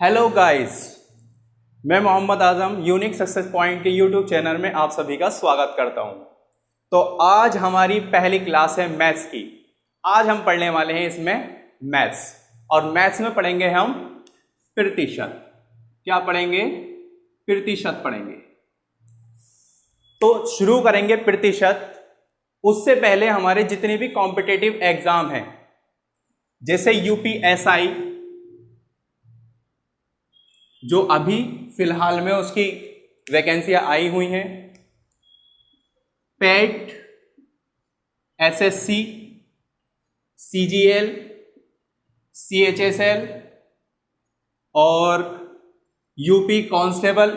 Hello guys, मैं Mohammad Azam unique success point के YouTube channel में आप सभी का स्वागत करता हूं। तो आज हमारी पहली क्लास है मैथ्स की। आज हम पढ़ने वाले हैं इसमें मैथ्स, और मैथ्स में पढ़ेंगे हम प्रतिशत। क्या पढ़ेंगे? प्रतिशत पढ़ेंगे। तो शुरू करेंगे प्रतिशत। उससे पहले हमारे जितने भी कॉम्पिटिटिव एग्जाम हैं, जैसे यूपीएसआई जो अभी फिलहाल में उसकी वैकेंसियां आई हुई हैं, पेट, एसएससी, सीजीएल, सीएचएसएल और यूपी कांस्टेबल,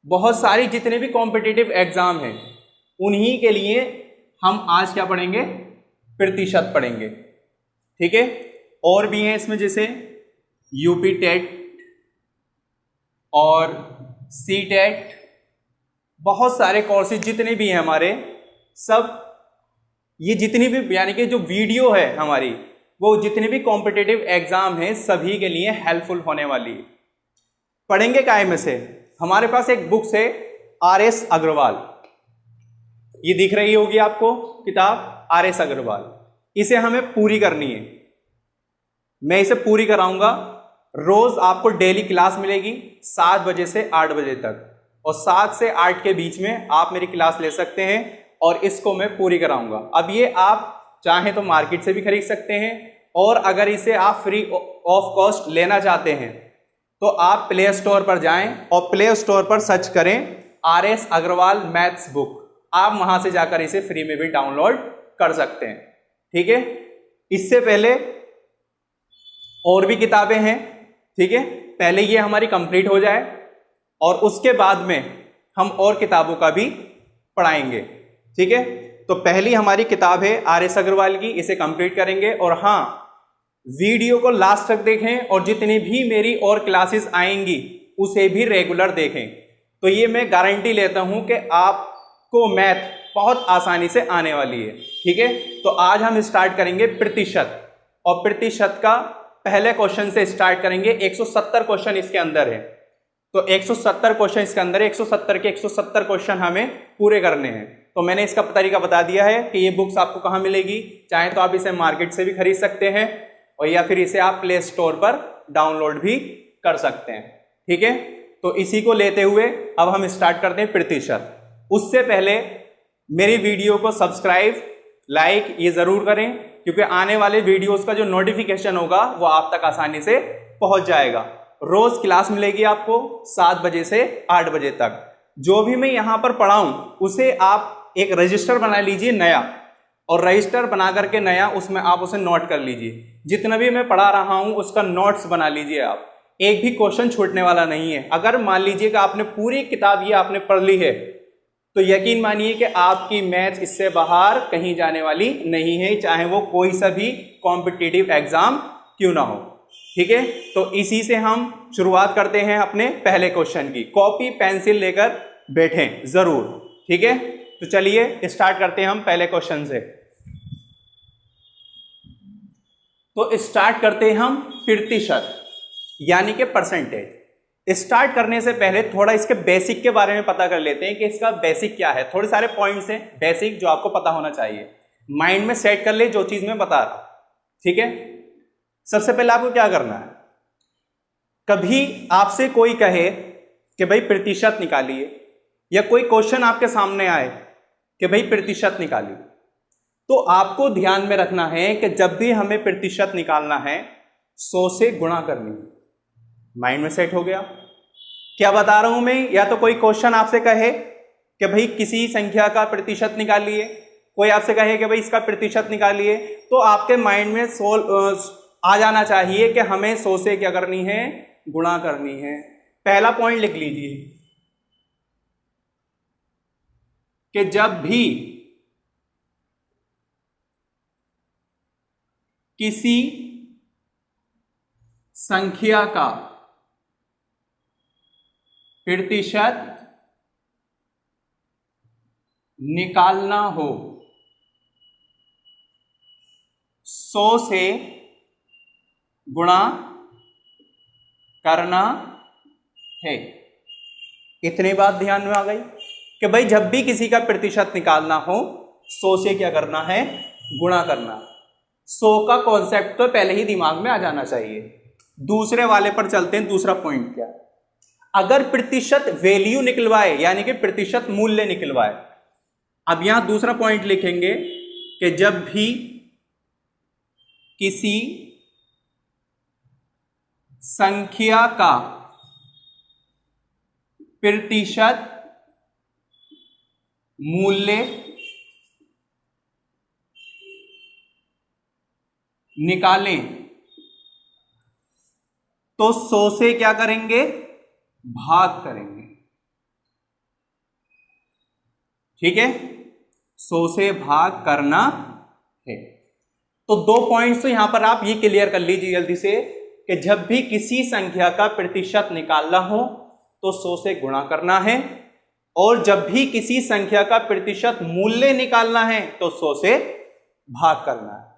बहुत सारी जितने भी कॉम्पिटिटिव एग्जाम हैं उन्हीं के लिए हम आज क्या पढ़ेंगे? प्रतिशत पढ़ेंगे। ठीक है। और भी हैं इसमें, जैसे यूपी टेट और सी टेट, बहुत सारे कोर्सेज जितने भी हैं हमारे, सब ये जितनी भी यानी कि जो वीडियो है हमारी, वो जितने भी कॉम्पिटिटिव एग्जाम हैं सभी के लिए हेल्पफुल होने वाली है। पढ़ेंगे काय में से? हमारे पास एक बुक्स है आर.एस. अग्रवाल, ये दिख रही होगी आपको किताब आर.एस. अग्रवाल। इसे हमें पूरी करनी है। मैं इसे पूरी कराऊंगा। रोज आपको डेली क्लास मिलेगी 7 बजे से 8 बजे तक, और 7 से 8 के बीच में आप मेरी क्लास ले सकते हैं और इसको मैं पूरी कराऊंगा। अब ये आप चाहें तो मार्केट से भी खरीद सकते हैं, और अगर इसे आप फ्री ऑफ कॉस्ट लेना चाहते हैं तो आप प्ले स्टोर पर जाएं और प्ले स्टोर पर सर्च करें आर.एस. Agarwal maths book. आप वहां से जाकर इसे फ्री में भी डाउनलोड कर सकते हैं। ठीक है। इससे पहले और भी किताबें हैं। ठीक है। पहले ये हमारी कंप्लीट हो जाए और उसके बाद में हम और किताबों का भी पढ़ाएंगे। ठीक है। तो पहली हमारी किताब है आर.एस. अग्रवाल की, इसे कंप्लीट करेंगे। और हाँ, वीडियो को लास्ट तक देखें और जितनी भी मेरी और क्लासेस आएंगी उसे भी रेगुलर देखें। तो ये मैं गारंटी लेता हूं कि आपको मैथ बहुत आसानी से आने वाली है। ठीक है। तो आज हम स्टार्ट करेंगे प्रतिशत, और प्रतिशत का पहले क्वेश्चन से स्टार्ट करेंगे। 170 क्वेश्चन इसके अंदर है। तो 170 क्वेश्चन इसके अंदर है। 170 के 170 क्वेश्चन हमें पूरे करने हैं। तो मैंने इसका तरीका बता दिया है कि ये बुक्स आपको कहाँ मिलेगी। चाहे तो आप इसे मार्केट से भी खरीद सकते हैं, और या फिर इसे आप प्ले स्टोर पर डाउनलोड भी कर सकते हैं। ठीक है। तो इसी को लेते हुए अब हम स्टार्ट करते हैं प्रतिशत। उससे पहले मेरी वीडियो को सब्सक्राइब, लाइक ये जरूर करें, क्योंकि आने वाले वीडियोस का जो नोटिफिकेशन होगा वो आप तक आसानी से पहुंच जाएगा। रोज क्लास मिलेगी आपको 7 बजे से 8 बजे तक। जो भी मैं यहां पर पढ़ाऊं उसे आप एक रजिस्टर बना लीजिए नया, और रजिस्टर बना करके नया उसमें आप उसे नोट कर लीजिए। जितना भी मैं पढ़ा रहा हूं उसका नोट्स बना लीजिए आप। एक भी क्वेश्चन छूटने वाला नहीं है। अगर मान लीजिए कि आपने पूरी किताब ये आपने पढ़ ली है तो यकीन मानिए कि आपकी मैथ्स इससे बाहर कहीं जाने वाली नहीं है, चाहे वो कोई सा भी कॉम्पिटिटिव एग्जाम क्यों ना हो। ठीक है। तो इसी से हम शुरुआत करते हैं अपने पहले क्वेश्चन की। कॉपी पेंसिल लेकर बैठें जरूर। ठीक है। तो चलिए स्टार्ट करते हैं हम पहले क्वेश्चन से। तो स्टार्ट करते हैं हम प्रतिशत यानी कि परसेंटेज। स्टार्ट करने से पहले थोड़ा इसके बेसिक के बारे में पता कर लेते हैं कि इसका बेसिक क्या है। थोड़े सारे पॉइंट्स हैं बेसिक जो आपको पता होना चाहिए। माइंड में सेट कर ले जो चीज मैं बता रहा हूं। ठीक है। सबसे पहले आपको क्या करना है, कभी आपसे कोई कहे कि भाई प्रतिशत निकालिए, या कोई क्वेश्चन आपके सामने आए कि भाई प्रतिशत निकालिए, तो आपको ध्यान में रखना है कि जब भी हमें प्रतिशत निकालना है 100 से गुणा करनी है। माइंड में सेट हो गया? क्या बता रहा हूं मैं? या तो कोई क्वेश्चन आपसे कहे कि भाई किसी संख्या का प्रतिशत निकालिए, कोई आपसे कहे कि भाई इसका प्रतिशत निकालिए, तो आपके माइंड में आ जाना चाहिए कि हमें 100 से क्या करनी है? गुणा करनी है। पहला पॉइंट लिख लीजिए कि जब भी किसी संख्या का प्रतिशत निकालना हो 100 से गुणा करना है। इतनी बात ध्यान में आ गई कि भाई जब भी किसी का प्रतिशत निकालना हो 100 से क्या करना है, गुणा करना। 100 का कॉन्सेप्ट तो पहले ही दिमाग में आ जाना चाहिए। दूसरे वाले पर चलते हैं। दूसरा पॉइंट क्या, अगर प्रतिशत वैल्यू निकलवाए यानी कि प्रतिशत मूल्य निकलवाए। अब यहां दूसरा पॉइंट लिखेंगे कि जब भी किसी संख्या का प्रतिशत मूल्य निकालें तो 100 से क्या करेंगे, भाग करेंगे। ठीक है, 100 से भाग करना है। तो 2 पॉइंट्स तो यहां पर आप ये क्लियर कर लीजिए जल्दी से कि जब भी किसी संख्या का प्रतिशत निकालना हो तो 100 से गुणा करना है, और जब भी किसी संख्या का प्रतिशत मूल्य निकालना है तो 100 से भाग करना है।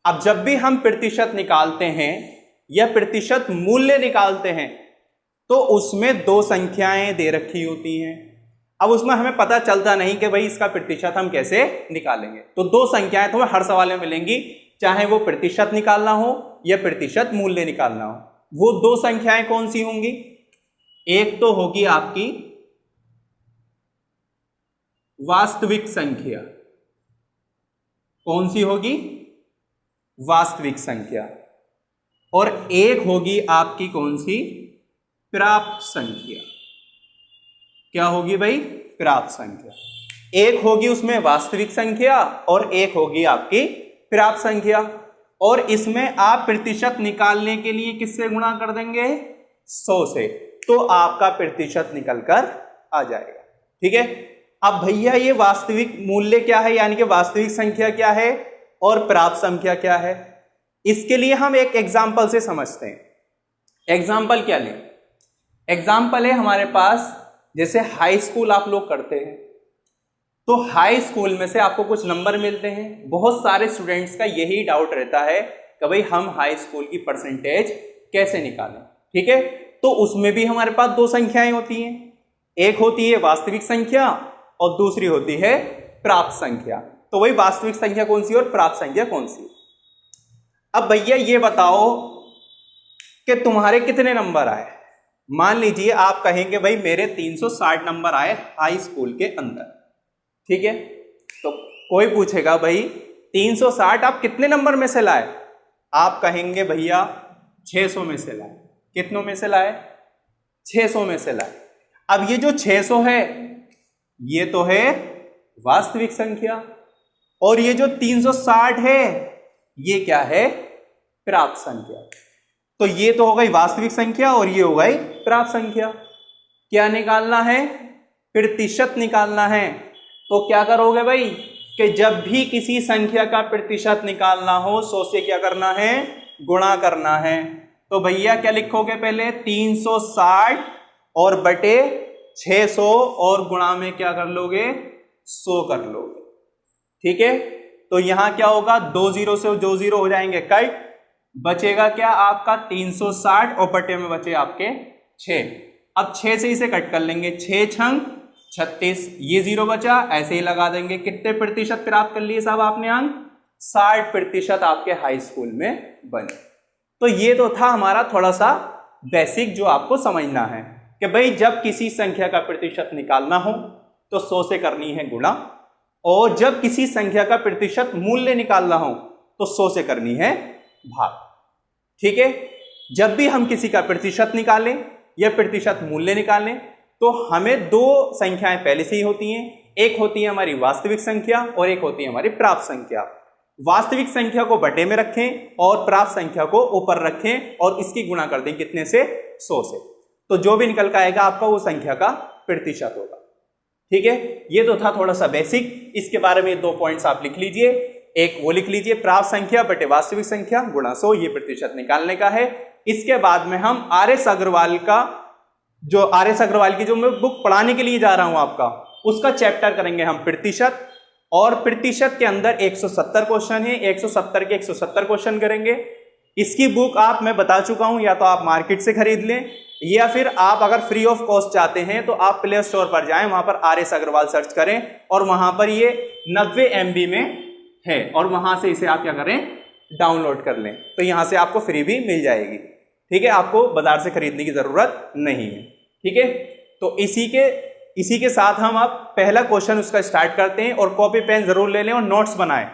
अब जब भी हम प्रतिशत निकालते हैं या प्रतिशत मूल्य निकालते हैं तो उसमें 2 संख्याएं दे रखी होती हैं। अब उसमें हमें पता चलता नहीं कि भाई इसका प्रतिशत हम कैसे निकालेंगे। तो 2 संख्याएं तो हर सवाल में मिलेंगी, चाहे वो प्रतिशत निकालना हो या प्रतिशत मूल्य निकालना हो। वो 2 संख्याएं कौन सी होंगी, एक तो होगी आपकी वास्तविक संख्या। कौन सी होगी, वास्तविक संख्या। और एक होगी आपकी कौन सी, प्राप्त संख्या। क्या होगी भाई, प्राप्त संख्या। एक होगी उसमें वास्तविक संख्या और एक होगी आपकी प्राप्त संख्या। और इसमें आप प्रतिशत निकालने के लिए किससे गुणा कर देंगे, 100 से, तो आपका प्रतिशत निकलकर आ जाएगा। ठीक है। अब भैया ये वास्तविक मूल्य क्या है, यानी कि वास्तविक संख्या क्या है और प्राप्त संख्या क्या है, इसके लिए हम एक एग्जाम्पल से समझते हैं। एग्जाम्पल क्या लें, एग्जाम्पल है हमारे पास, जैसे हाई स्कूल आप लोग करते हैं तो हाई स्कूल में से आपको कुछ नंबर मिलते हैं। बहुत सारे स्टूडेंट्स का यही डाउट रहता है कि भाई हम हाई स्कूल की परसेंटेज कैसे निकालें। ठीक है, तो उसमें भी हमारे पास 2 संख्याएं होती हैं, एक होती है वास्तविक संख्या और दूसरी होती है प्राप्त संख्या। तो वही वास्तविक संख्या कौन सी और प्राप्त संख्या कौन सी। अब भैया ये बताओ कि तुम्हारे कितने नंबर आए। मान लीजिए आप कहेंगे भाई मेरे 360 नंबर आए हाई स्कूल के अंदर। ठीक है, तो कोई पूछेगा भाई 360 आप कितने नंबर में से लाए, आप कहेंगे भैया 600 में से लाए। कितनों में से लाए, 600 में से लाए। अब ये जो 600 है ये तो है वास्तविक संख्या, और ये जो 360 है ये क्या है, प्राप्त संख्या। तो ये तो हो गई वास्तविक संख्या और ये हो गई प्राप्त संख्या। क्या निकालना है, प्रतिशत निकालना है। तो क्या करोगे भाई कि जब भी किसी संख्या का प्रतिशत निकालना हो 100 से क्या करना है, गुणा करना है। तो भैया क्या लिखोगे, पहले 360 और बटे 600 और गुणा में क्या कर लोगे, 100 कर लोगे। ठीक है, तो यहां क्या होगा, 2 0 से 2 0 हो जाएंगे कट, बचेगा क्या आपका 360 और बटे में बचे आपके 6। अब 6 से इसे कट कर लेंगे, 6 छंग 36, ये 0 बचा, ऐसे ही लगा देंगे। कितने प्रतिशत प्राप्त कर लिए साहब आपने अंक, 60% आपके हाई स्कूल में बने। तो ये तो था हमारा थोड़ा सा बेसिक जो आपको समझना है कि भाई जब किसी संख्या का प्रतिशत निकालना हो तो 100 से करनी है गुणा, और जब किसी संख्या का प्रतिशत मूल्य निकालना हो तो 100 से करनी है भाग। ठीक है, जब भी हम किसी का प्रतिशत निकालें या प्रतिशत मूल्य निकालें तो हमें 2 संख्याएं पहले से ही होती हैं, एक होती है हमारी वास्तविक संख्या और एक होती है हमारी प्राप्त संख्या। वास्तविक संख्या को बटे में रखें और प्राप्त संख्या को ऊपर रखें और इसकी गुणा कर दें कितने से, 100 से। तो जो भी निकल कर आएगा आपका वो संख्या का प्रतिशत होगा। ठीक है, ये तो था थोड़ा सा बेसिक। इसके बारे में 2 पॉइंट्स आप लिख लीजिए, एक वो लिख लीजिए प्राप्त संख्या बटे वास्तविक संख्या गुणा 100, ये प्रतिशत निकालने का है। इसके बाद में हम आर.एस. अग्रवाल की जो मैं बुक पढ़ाने के लिए जा रहा हूं आपका, उसका चैप्टर करेंगे हम प्रतिशत, और प्रतिशत के अंदर 170 क्वेश्चन है, 170 के 170 क्वेश्चन करेंगे। इसकी बुक आप मैं बता चुका हूं, या तो आप मार्केट से खरीद लें या फिर आप अगर फ्री ऑफ कॉस्ट चाहते हैं तो आप प्ले स्टोर पर जाएं, वहां पर RS अग्रवाल सर्च करें और वहां पर ये 90 MB में है और वहां से इसे आप क्या करें, डाउनलोड कर लें, तो यहां से आपको फ्री भी मिल जाएगी। ठीक है, आपको बाजार से खरीदने की जरूरत नहीं है। ठीक है, तो इसी के साथ हम अब पहला क्वेश्चन उसका स्टार्ट करते हैं और कॉपी पेन जरूर ले लें और नोट्स बनाएं।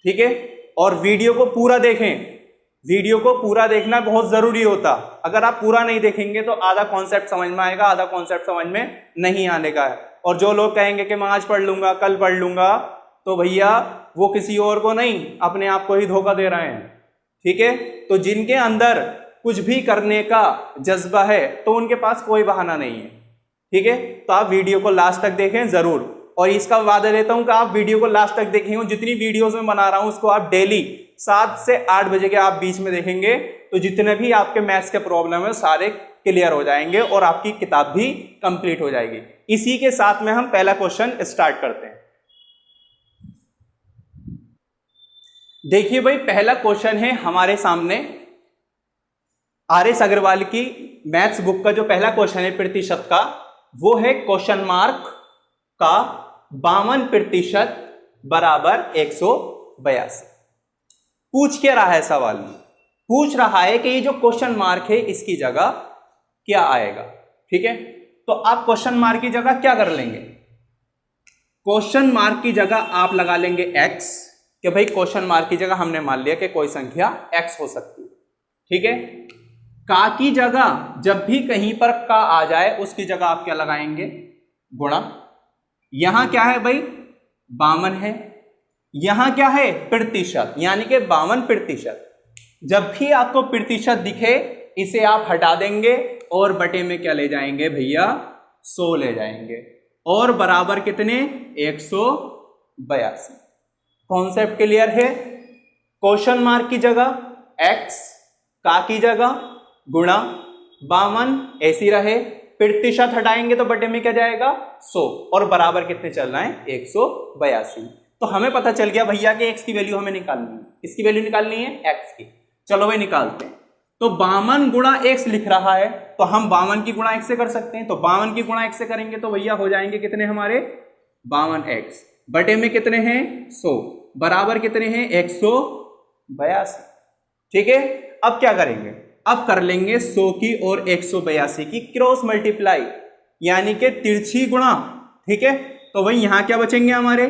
ठीक है, और वीडियो को पूरा देखें, वीडियो को पूरा देखना बहुत जरूरी होता। अगर आप पूरा नहीं देखेंगे तो आधा कॉन्सेप्ट समझ में आएगा, आधा कॉन्सेप्ट समझ में नहीं आने का है। और जो लोग कहेंगे कि मैं आज पढ़ लूंगा, कल पढ़ लूंगा, तो भैया वो किसी और को नहीं, अपने आप को ही धोखा दे रहे हैं। ठीक है, तो जिनके अंदर कुछ भी करने का जज्बा है तो उनके पास कोई बहाना नहीं है। ठीक है, तो आप वीडियो को लास्ट तक देखें जरूर, और इसका वादा देता हूं कि आप वीडियो को लास्ट तक देखेंगे। जितनी वीडियोस में बना रहा हूं उसको आप डेली 7 से 8 बजे के आप बीच में देखेंगे, तो जितने भी आपके मैथ्स के प्रॉब्लम है सारे क्लियर हो जाएंगे और आपकी किताब भी कंप्लीट हो जाएगी। इसी के साथ में हम पहला क्वेश्चन स्टार्ट करते हैं। देखिए भाई, पहला क्वेश्चन है हमारे सामने RS अग्रवाल की मैथ्स बुक का जो पहला क्वेश्चन है प्रतिशत का, वो है क्वेश्चन मार्क का 52% बराबर 182। पूछ क्या रहा है सवाल में? पूछ रहा है कि ये जो क्वेश्चन मार्क है इसकी जगह क्या आएगा। ठीक है, तो आप क्वेश्चन मार्क की जगह क्या कर लेंगे? क्वेश्चन मार्क की जगह आप लगा लेंगे x, कि भाई क्वेश्चन मार्क की जगह हमने मान लिया कि कोई संख्या x हो सकती है। ठीक है, का की जगह जब भी कहीं पर का आ जाए उसकी जगह आप क्या लगाएंगे? गुणा। यहां क्या है भाई? 52 है। यहां क्या है? प्रतिशत, यानी कि 52%। जब भी आपको प्रतिशत दिखे इसे आप हटा देंगे और बटे में क्या ले जाएंगे भैया? 100 ले जाएंगे, और बराबर कितने? 182। कॉन्सेप्ट क्लियर है? क्वेश्चन मार्क की जगह x, का की जगह गुणा 52 ऐसी रहे, प्रतिशत हटाएंगे तो बटे में क्या जाएगा? 100, और बराबर कितने चल रहा है? 182। तो हमें पता चल गया भैया कि x की वैल्यू हमें निकालनी है। किसकी वैल्यू निकालनी है? x की। चलो भाई निकालते हैं। तो 52 गुणा x लिख रहा है, तो हम 52 की गुणा x से कर सकते हैं। तो 52 की गुणा x से करेंगे तो भैया हो जाएंगे कितने हमारे? 52x बटे में कितने हैं? 100, बराबर कितने हैं? 182। ठीक है, अब क्या करेंगे? अब कर लेंगे 100 की और 182 की क्रॉस मल्टीप्लाई, यानी कि तिरछी गुणा। ठीक है, तो वही यहां क्या बचेंगे हमारे?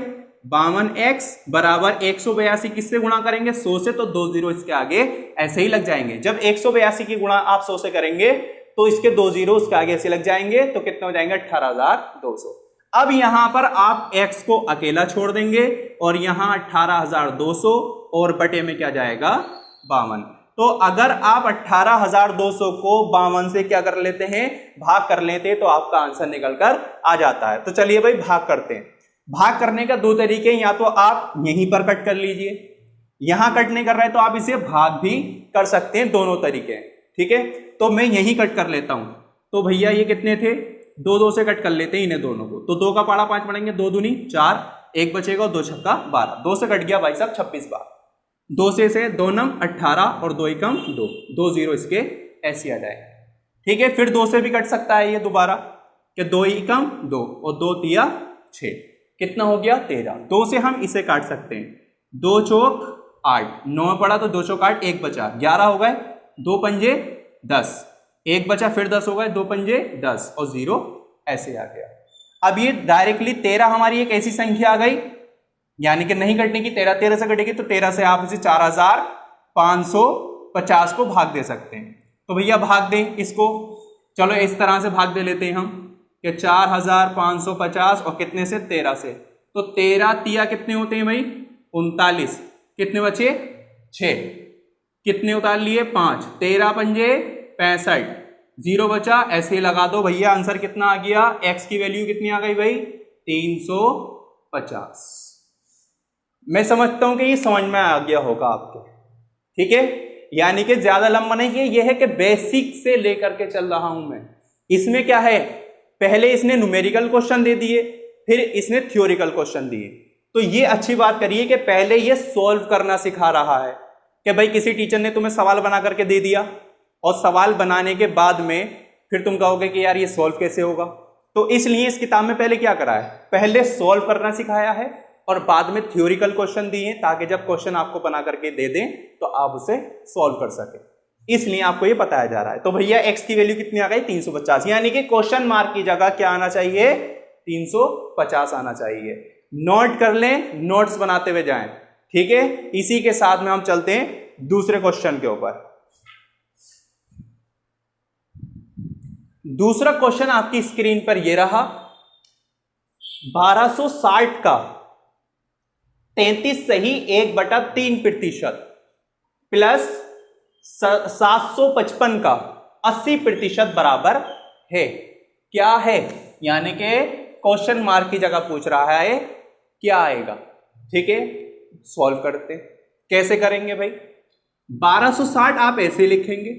52x बराबर 182 किससे गुणा करेंगे? 100 से, तो 2 जीरो इसके आगे ऐसे ही लग जाएंगे। जब 182 की गुणा आप 100 से करेंगे तो इसके 2 जीरो उसके आगे ऐसे लग जाएंगे, तो कितने हो जाएंगे? 18,200। अब यहां पर आप x को अकेला छोड़ देंगे और यहां 18,200 और बटे में क्या जाएगा? 52। तो अगर आप 18,200 को 52 से क्या कर लेते हैं? भाग कर लेते हैं, तो आपका आंसर निकल कर आ जाता है। तो चलिए भाई भाग करते हैं। भाग करने का 2 तरीके, या तो आप यहीं पर कट कर लीजिए, यहां कट नहीं कर रहे तो आप इसे भाग भी कर सकते हैं, दोनों तरीके। ठीक है, तो मैं यहीं कट कर लेता हूं। तो भैया ये कितने थे? 2 से कट कर लेते हैं इन्हें दोनों को। तो 2 का पाड़ा 5 पढ़ेंगे, 2 दूनी 4, 1 बचेगा, 2 छक्का 12, 2 से कट गया भाई साहब 26 बार। 2 से 2 नम 18 और 2 एकम 2, 2 जीरो इसके ऐसे आ जाए। ठीक है, फिर 2 से भी कट सकता है ये दोबारा, कि 2 एकम 2 और 2 तिया 6, कितना हो गया? 13। 2 से हम इसे काट सकते हैं, 2 चौक 8, 9 पड़ा तो 2 चौक 8, 1 बचा, 11 हो गए, 2 पंजे 10, 1 बचा, फिर 10 हो गए, 2 पंजे 10 और 0 ऐसे आ गया। अब ये डायरेक्टली 13 हमारी एक ऐसी संख्या आ गई, यानी कि नहीं कटने की, 13 से कटेगी, तो 13 से आप इसे 4,550 को भाग दे सकते हैं। तो भैया भाग दें इसको, चलो इस तरह से भाग दे लेते हैं हम कि 4,550 और कितने से? 13 से। तो 13 तिया कितने होते हैं भाई? 39। कितने बचे? 6, कितने उतार लिए? 5, 13 पंजे 65, 0 बचा, ऐसे लगा दो भैया। आंसर कितना आ गया? x की वैल्यू कितनी आ गई भाई? 350। मैं समझता हूं कि ये समझ में आ गया होगा आपको। ठीक है, यानी कि ज्यादा लंबा नहीं, कि ये है कि बेसिक से लेकर के चल रहा हूं मैं। इसमें क्या है, पहले इसने न्यूमेरिकल क्वेश्चन दे दिए, फिर इसने थ्योरिकल क्वेश्चन दिए। तो ये अच्छी बात करिए कि पहले ये सॉल्व करना सिखा रहा है, कि भाई किसी टीचर ने तुम्हें सवाल बना करके दे दिया और सवाल बनाने के बाद में फिर तुम कहोगे कि यार ये सॉल्व कैसे होगा। तो इसलिए इस किताब में पहले क्या करा है, पहले सॉल्व करना सिखाया है और बाद में थ्योरिकल क्वेश्चन दिए ताकि जब क्वेश्चन आपको बना करके दे दें तो आप उसे सॉल्व कर सके, इसलिए आपको ये बताया जा रहा है। तो भैया x की वैल्यू कितनी आ गई 350, यानी कि क्वेश्चन मार्क की जगह क्या आना चाहिए 350 आना चाहिए। नोट कर लें, नोट्स बनाते हुए जाएं, ठीक है। इसी के साथ में हम चलते हैं दूसरे क्वेश्चन के ऊपर। दूसरा क्वेश्चन आपकी स्क्रीन पर ये रहा, 1260 का 33 सही 1/3% प्लस 755 का 80% बराबर है। क्या है, यानी कि क्वेश्चन मार्क की जगह पूछ रहा है क्या आएगा, ठीक है। सॉल्व करते, कैसे करेंगे भाई, 1260 आप ऐसे लिखेंगे,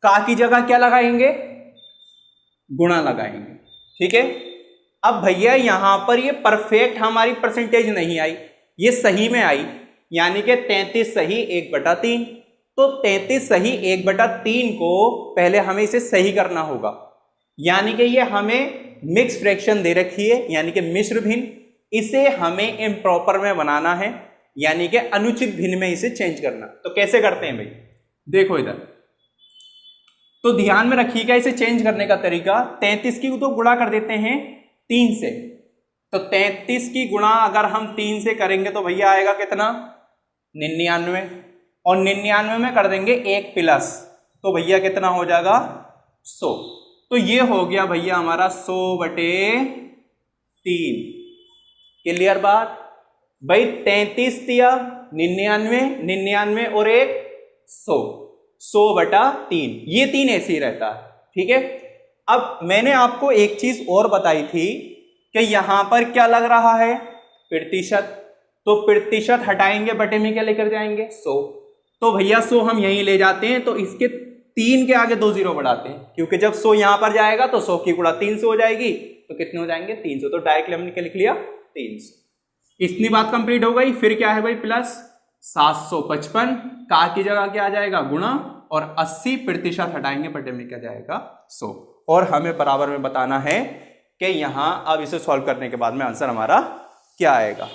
का की जगह क्या लगाएंगे, गुणा लगाएंगे, ठीक है। अब भैया यहां पर ये परफेक्ट हमारी परसेंटेज नहीं आई, ये सही में आई, यानी कि 33 सही 1/3। तो 33 सही 1/3 को पहले हमें इसे सही करना होगा, यानी कि ये हमें मिक्स फ्रैक्शन दे रखी है, यानी कि मिश्र भिन्न, इसे हमें इम्प्रॉपर में बनाना है, यानी कि अनुचित भिन्न में इसे चेंज करना। तो कैसे करते हैं भाई, देखो इधर, तो ध्यान में रखिएगा इसे चेंज करने का तरीका। 33 की तो गुणा कर देते हैं 3 से, तो 33 की गुणा अगर हम 3 से करेंगे तो भैया आएगा कितना 99, और 99 में कर देंगे 1 प्लस, तो भैया कितना हो जाएगा 100। तो ये हो गया भैया हमारा 100/3। क्लियर बात भाई, 33 दिया 99, 99 और 1 100, 100/3, ये 3 ऐसे ही रहता है, ठीक है। अब मैंने आपको एक चीज और बताई थी कि यहां पर क्या लग रहा है प्रतिशत, तो प्रतिशत हटाएंगे बटे में क्या लेकर जाएंगे 100, तो भैया 100 हम यहीं ले जाते हैं, तो इसके 3 के आगे 2 जीरो बढ़ाते हैं, क्योंकि जब 100 यहां पर जाएगा तो 100 की गुणा 3 से हो जाएगी, तो कितने हो जाएंगे 300, तो डायरेक्टली हमने क्या लिख लिया 300। इतनी बात कंप्लीट हो गई। फिर क्या है भाई प्लस 755, का की जगह क्या आ जाएगा गुणा, और 80% हटाएंगे बटे में क्या जाएगा 100, और हमें बराबर में बताना है कि यहां अब इसे सॉल्व करने के बाद में आंसर हमारा क्या आएगा।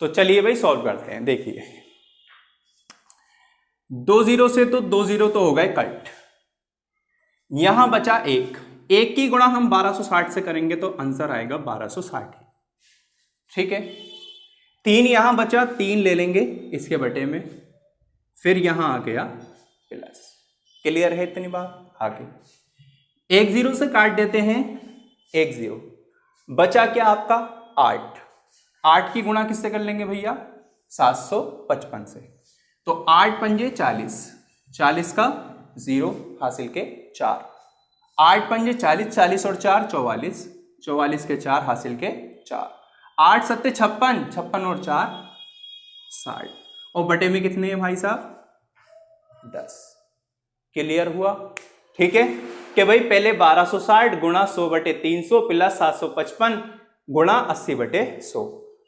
तो चलिए भाई सॉल्व करते हैं। देखिए 2 जीरो से तो 2 जीरो तो हो गए कट, यहां बचा 1 की गुणा हम 1260 से करेंगे तो आंसर आएगा 1260, ठीक है। 3 यहां बचा, 3 ले लेंगे इसके बटे में, फिर यहां आ गया प्लस। क्लियर है इतनी बात, आगे 1 जीरो से काट देते हैं 1 जीरो, बचा क्या आपका 8 की गुणा किससे कर लेंगे भैया 755 से, तो 8 पंजे 40, 40 का 0 हासिल के 4, 8 पंजे 40, 40 और 4 44, 44 के 4 हासिल के 4, 8 सत्ते 56, 56 और 4 60, और बटे में कितने हैं भाई साहब 10। क्लियर हुआ, ठीक है कि भाई पहले 1260 गुणा 100/300 प्लस 755 गुणा 80/100,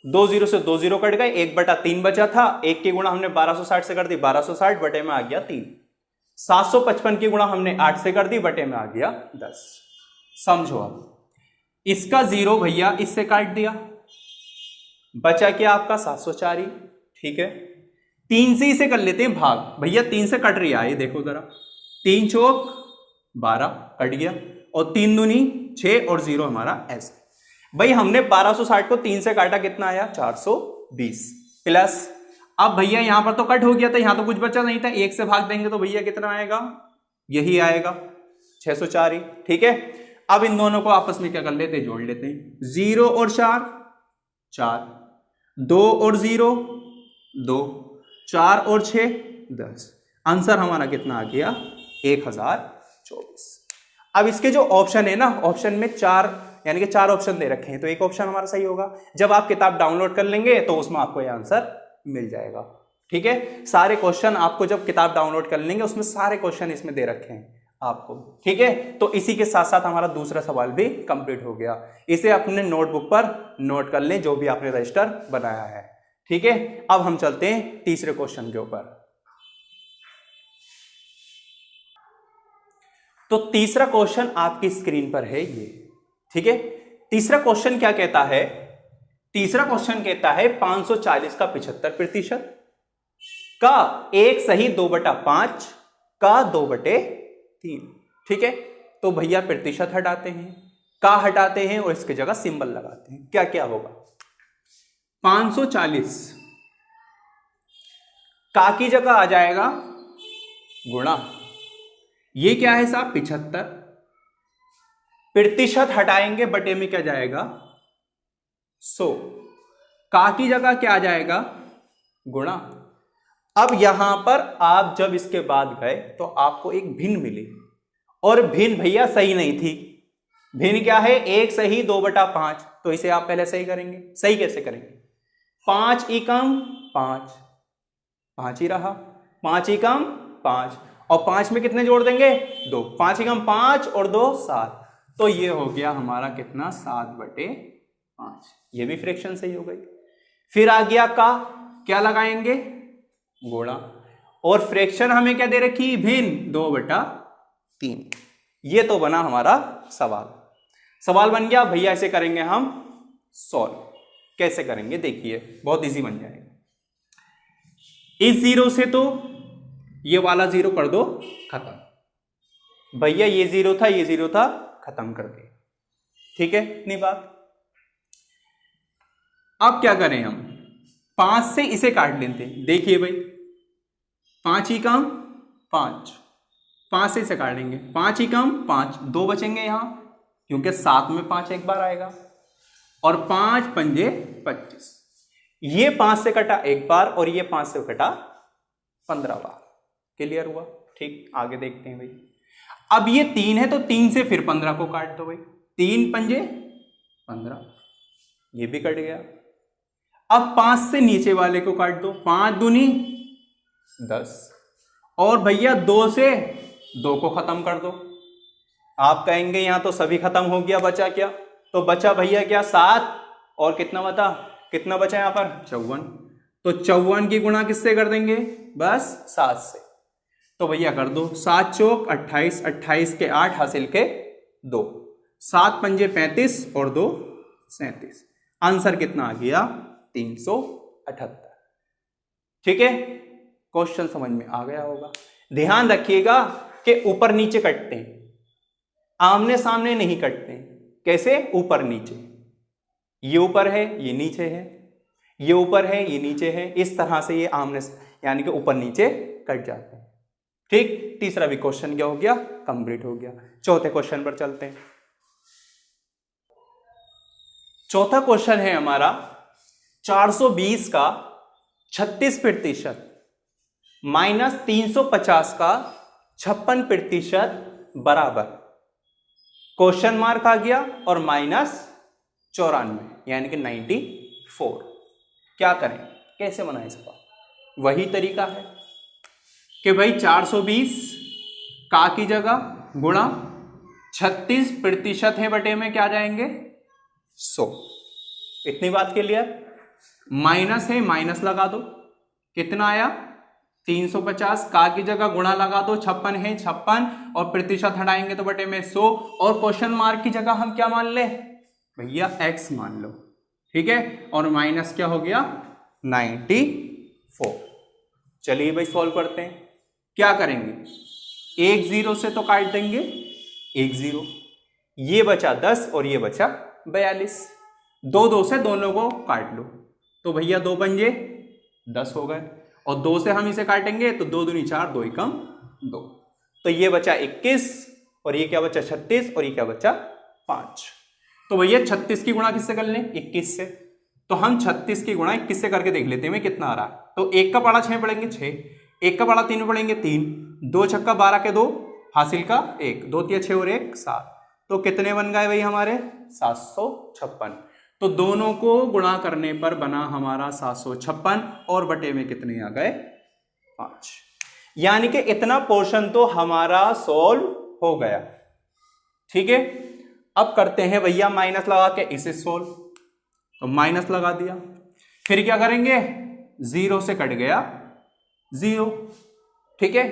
2 जीरो से 2 जीरो कट गए, 1/3 बचा था, 1 की गुणा हमने 1260 से कर दी 1260, बटे में आ गया 3, 755 की गुणा हमने 8 से कर दी, बटे में आ गया 10। समझो अब इसका 0 भैया इससे काट दिया, बचा क्या आपका 704 ही, ठीक है। 3 से इसे कर लेते हैं भाग, भैया 3 से कट रही है, ये देखो जरा, 3 चौक 12 कट गया, और 3 दूनी 6 और 0 हमारा ऐसे। भाई हमने 1260 को 3 से काटा, कितना आया 420 प्लस, अब भैया यहां पर तो कट हो गया था, यहां तो कुछ बचा नहीं था, 1 से भाग देंगे तो भैया कितना आएगा, यही आएगा 604 ही, ठीक है। अब इन दोनों को आपस में क्या कर लेते हैं, जोड़ लेते हैं, 0 और 4 4, 2 और 0 2, 4 और 6 10, आंसर हमारा कितना आ गया 1024। अब इसके जो ऑप्शन है ना, ऑप्शन में 4 यानी कि 4 ऑप्शन दे रखे हैं, तो एक ऑप्शन हमारा सही होगा। जब आप किताब डाउनलोड कर लेंगे तो उसमें आपको यह आंसर मिल जाएगा, ठीक है। सारे क्वेश्चन आपको जब किताब डाउनलोड कर लेंगे उसमें सारे क्वेश्चन इसमें दे रखे हैं, आपको। ठीक है, तो इसी के साथ साथ हमारा दूसरा सवाल भी कंप्लीट हो गया। इसे अपने नोटबुक पर नोट कर लें जो भी आपने रजिस्टर बनाया है। ठीक है, अब हम चलते हैं तीसरे क्वेश्चन के ऊपर। तो तीसरा क्वेश्चन आपकी स्क्रीन पर है ये। ठीक है, तीसरा क्वेश्चन क्या कहता है? तीसरा क्वेश्चन कहता है 540 का 75% का 1 सही 2/5 का 2/3। ठीक है, तो भैया प्रतिशत हटाते हैं, का हटाते हैं और इसकी जगह सिंबल लगाते हैं। क्या क्या होगा? 540 का की जगह आ जाएगा गुणा, ये क्या है साहब 75, प्रतिशत हटाएंगे बटे में क्या जाएगा 100, का की जगह क्या आ जाएगा गुणा। अब यहां पर आप जब इसके बाद गए तो आपको एक भिन्न मिली, और भिन्न भैया सही नहीं थी। भिन्न क्या है? 1 सही 2/5, तो इसे आप पहले सही करेंगे। सही कैसे करेंगे? 5 एकम 5, 5 ही रहा, 5 एकम 5, और 5 में कितने जोड़ देंगे? 2, 5 एकम 5 और 2 7, तो ये हो गया हमारा कितना 7/5। ये भी फ्रैक्शन सही हो गई। फिर आ गया का, क्या लगाएंगे? गुणा, और फ्रैक्शन हमें क्या दे रखी? भिन्न 2/3। ये तो बना हमारा सवाल। सवाल बन गया भैया, इसे करेंगे हम सॉल्व। कैसे करेंगे देखिए, बहुत इजी बन जाएगा। इस जीरो से तो ये वाला जीरो कर दो खत्म। भैया ये जीरो था, ये जीरो था, खत्म कर दे। ठीक है, इतनी बात। अब क्या करें हम? 5 से इसे काट लेते हैं। देखिए भाई 5 ही कम 5, 5 से इसे काटेंगे, 5 ही कम 5, 2 बचेंगे यहां क्योंकि 7 में 5 एक बार आएगा, और 5 पंजे 25। ये 5 से कटा एक बार और ये 5 से कटा 15 बार। क्लियर हुआ? ठीक, आगे देखते हैं भाई। अब ये 3 है तो 3 से फिर 15 को काट दो भाई, 3 पंजे 15, ये भी कट गया। अब 5 से नीचे वाले को काट दो, 5 दूनी 10, और भैया 2 से 2 को खत्म कर दो। आप कहेंगे यहां तो सभी खत्म हो गया, बचा क्या? तो बचा भैया क्या 7, और कितना बता, कितना बचा यहां पर 54। तो 54 की गुणा किससे कर देंगे? बस 7 से। तो भैया कर दो, 7 चौक 28, 28 के 8 हासिल के 2, 7 पंजे 35 और 2 37। आंसर कितना आ गया? 378। ठीक है, क्वेश्चन समझ में आ गया होगा। ध्यान रखिएगा कि ऊपर नीचे कटते हैं, आमने सामने नहीं कटते हैं। कैसे? ऊपर नीचे, ये ऊपर है ये नीचे है, ये ऊपर है ये नीचे है, इस तरह से ये आमने यानी कि ऊपर नीचे कट जाते हैं। ठीक, तीसरा भी क्वेश्चन क्या हो गया? कंप्लीट हो गया। चौथे क्वेश्चन पर चलते हैं। चौथा क्वेश्चन है हमारा 420 का 36% माइनस 350 का 56% बराबर, क्वेश्चन मार्क आ गया, और माइनस 94 यानी कि 94। क्या करें, कैसे बनाएं इसका? वही तरीका है कि भाई 420 का की जगह गुणा 36% है बटे में क्या जाएंगे 100। इतनी बात क्लियर? माइनस है, माइनस लगा दो, कितना आया 350, का की जगह गुणा लगा दो, 56 है 56, और प्रतिशत हटाएंगे तो बटे में 100, और क्वेश्चन मार्क की जगह हम क्या मान ले भैया x मान लो। ठीक है, और माइनस क्या हो गया 94। चलिए भाई सॉल्व करते हैं। क्या करेंगे? 1 0 से तो काट देंगे 1 0, ये बचा 10 और ये बचा 42, 2 2 से दोनों को काट लो, तो भैया 2 पंजे 10 हो गए, और 2 से हम इसे काटेंगे तो 2 दूनी 4, 2 एकम 2, तो ये बचा 21, और ये क्या बचा 36, और ये क्या बचा 5। तो भैया 36 की गुणा किससे कर लें? 21 से। तो हम 36 की गुणा 21 से करके देख लेते हैं कितना आ रहा है। तो 1 का पाड़ा 6 पढ़ेंगे 6, 1 का पाड़ा 3 में पढ़ेंगे 3, 2 छक्का 12 के 2 हासिल का 1, 2 तिया 6 और 1 7, तो कितने बन गए भाई हमारे 756। तो दोनों को गुणा करने पर बना हमारा 756, और बटे में कितने आ गए 5। यानी कि इतना पोर्शन तो हमारा सॉल्व हो गया। ठीक है, अब करते हैं भैया माइनस लगा के इसे सोल्व। तो माइनस लगा दिया, फिर क्या करेंगे, 0 से कट गया 0। ठीक है,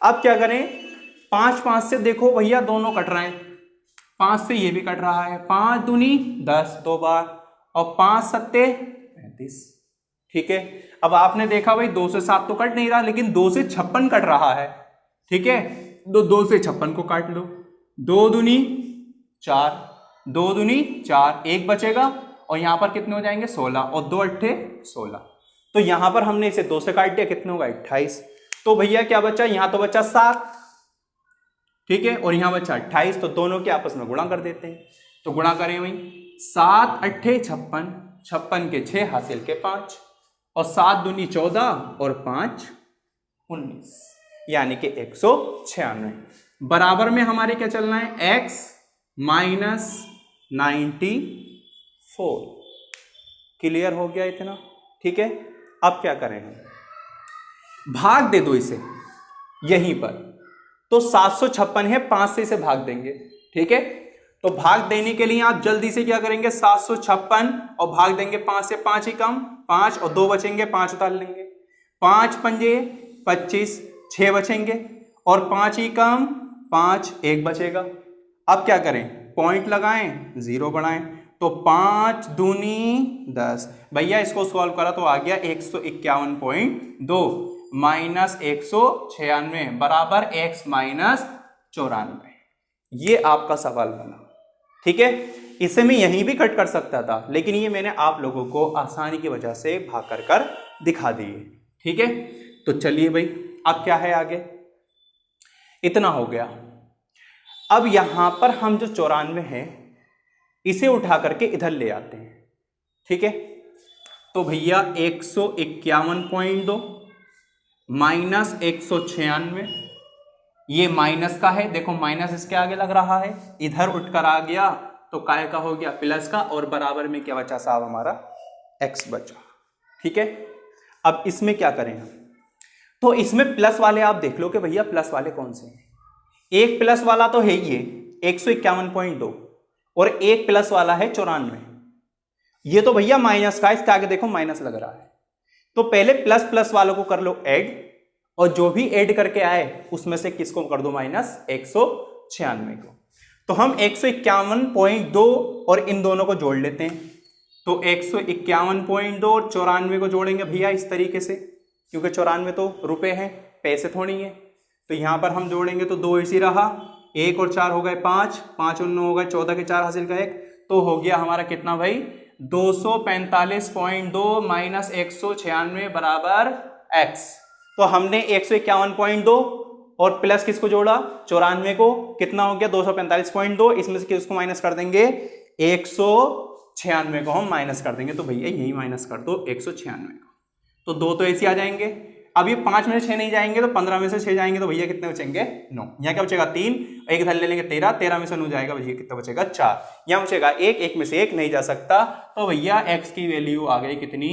अब क्या करें, 5 5 से देखो भैया दोनों कट रहे हैं, 5 से ये भी कट रहा है, 5 दूनी 10 दो बार, और 5 सत्ते 35। ठीक है, अब आपने देखा भाई 2 से 7 तो कट नहीं रहा, लेकिन 2 से 56 कट रहा है। ठीक है, 2 से 56 को काट लो, 2 दूनी 4, 2 दूनी 4, 1 बचेगा, और यहां पर कितने हो जाएंगे 16, और 2 अट्ठे 16। तो यहां पर हमने इसे 2 से काट दिया, कितने होगा 28। तो भैया क्या बचा, यहां तो बचा 7, ठीक है, और यहां बचा 28, तो दोनों के आपस में गुणा कर देते हैं। तो गुणा करें वही, 7 अट्ठे 56, 56 के 6 हासिल के 5, और 7 दूनी 14 और 5 19, यानी कि 196। बराबर में हमारे क्या चलना है, x माइनस 94। क्लियर हो गया इतना। ठीक है, अब क्या करें, भाग दे दो इसे यहीं पर। तो 756 है, 5 से इसे भाग देंगे। ठीक है, तो भाग देने के लिए आप जल्दी से क्या करेंगे, 756 और भाग देंगे 5 से, 5 ही कम 5 और 2 बचेंगे, 5 उतार लेंगे, 5 पंजे 25, 6 बचेंगे, और 5 ही कम 5, 1 बचेगा। अब क्या करें, पॉइंट लगाएं, 0 बढ़ाएं, तो 5 दूनी 10। भैया इसको सॉल्व करा तो आ गया 151.2 माइनस 196 बराबर x माइनस 94। ये आपका सवाल बना। ठीक है, इसे मैं यहीं भी कट कर सकता था, लेकिन ये मैंने आप लोगों को आसानी की वजह से भाग कर दिखा दिए। ठीक है, तो चलिए भाई, अब क्या है आगे, इतना हो गया। अब यहां पर हम जो 94 है इसे उठा करके इधर ले आते हैं। ठीक है, तो भैया 151.2 माइनस 196, ये माइनस का है, देखो माइनस इसके आगे लग रहा है, इधर उठकर आ गया तो काय का हो गया प्लस का, और बराबर में क्या बचा साहब, हमारा x बचा। ठीक है, अब इसमें क्या करें हम, तो इसमें प्लस वाले आप देख लो कि भैया प्लस वाले कौन से हैं। एक प्लस वाला तो है ये 151.2, और एक प्लस वाला है 94। ये तो भैया माइनस का, इसके आगे देखो माइनस लग रहा है। तो पहले प्लस प्लस वालों को कर लो ऐड, और जो भी ऐड करके आए उसमें से किसको कर दो माइनस, 196 को। तो हम 151.2 और इन दोनों को जोड़ लेते हैं। तो 151.2 और 94 को जोड़ेंगे भैया इस तरीके से, क्योंकि 94 तो रुपए हैं, पैसे थोड़ी है। तो यहां पर हम जोड़ेंगे तो 2 इसी रहा, 1 और 4 हो गए 5, 5 और 9 हो गए 14 के 4 हासिल का 1, तो हो गया हमारा कितना भाई, 245.2 माइनस 196 बराबर x। तो हमने 151.2 और प्लस किसको जोड़ा, 94 को, कितना हो गया 245.2, इसमें से किसको माइनस कर देंगे, 196 को हम माइनस कर देंगे। तो भैया यही माइनस कर दो 196 को, तो 2 तो ऐसे आ जाएंगे। अब ये 5 में से 6 नहीं जाएंगे, तो 15 में से 6 जाएंगे, तो भैया कितने बचेंगे 9। यहाँ क्या बचेगा 3, एक इधर ले लेंगे 13, 13 में से 9 जाएगा, भैया कितना बचेगा 4। यहाँ बचेगा 1, 1 में से 1 नहीं जा सकता, तो भैया x की वैल्यू आ गई कितनी,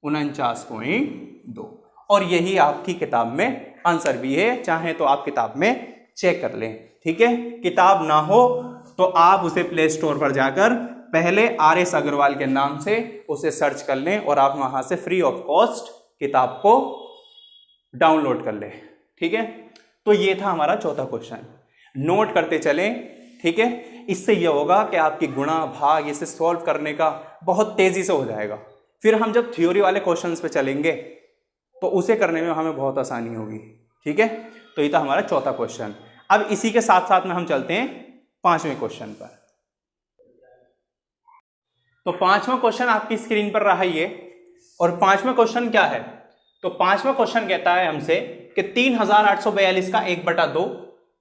49.2। और यही आपकी किताब में आंसर भी है, चाहे तो आप किताब में चेक कर लें। ठीक है, किताब ना हो तो आप उसे प्ले स्टोर पर जाकर पहले RS अग्रवाल के नाम से उसे सर्च कर लें, और आप वहां से फ्री ऑफ कॉस्ट किताब को डाउनलोड कर लें। ठीक है, तो ये था हमारा चौथा क्वेश्चन, नोट करते चलें। ठीक है, इससे यह होगा कि आपकी गुणा भाग इसे सॉल्व करने का बहुत तेजी से हो जाएगा। फिर हम जब थ्योरी वाले क्वेश्चंस पे चलेंगे तो उसे करने में हमें बहुत आसानी होगी। ठीक है, तो ये था हमारा चौथा क्वेश्चन। अब इसी के साथ साथ में हम चलते हैं 5वें क्वेश्चन पर। तो 5वां क्वेश्चन आपकी स्क्रीन पर रहा ये, और 5वां क्वेश्चन क्या है, तो 5वां क्वेश्चन कहता है हमसे कि 3842 का 1/2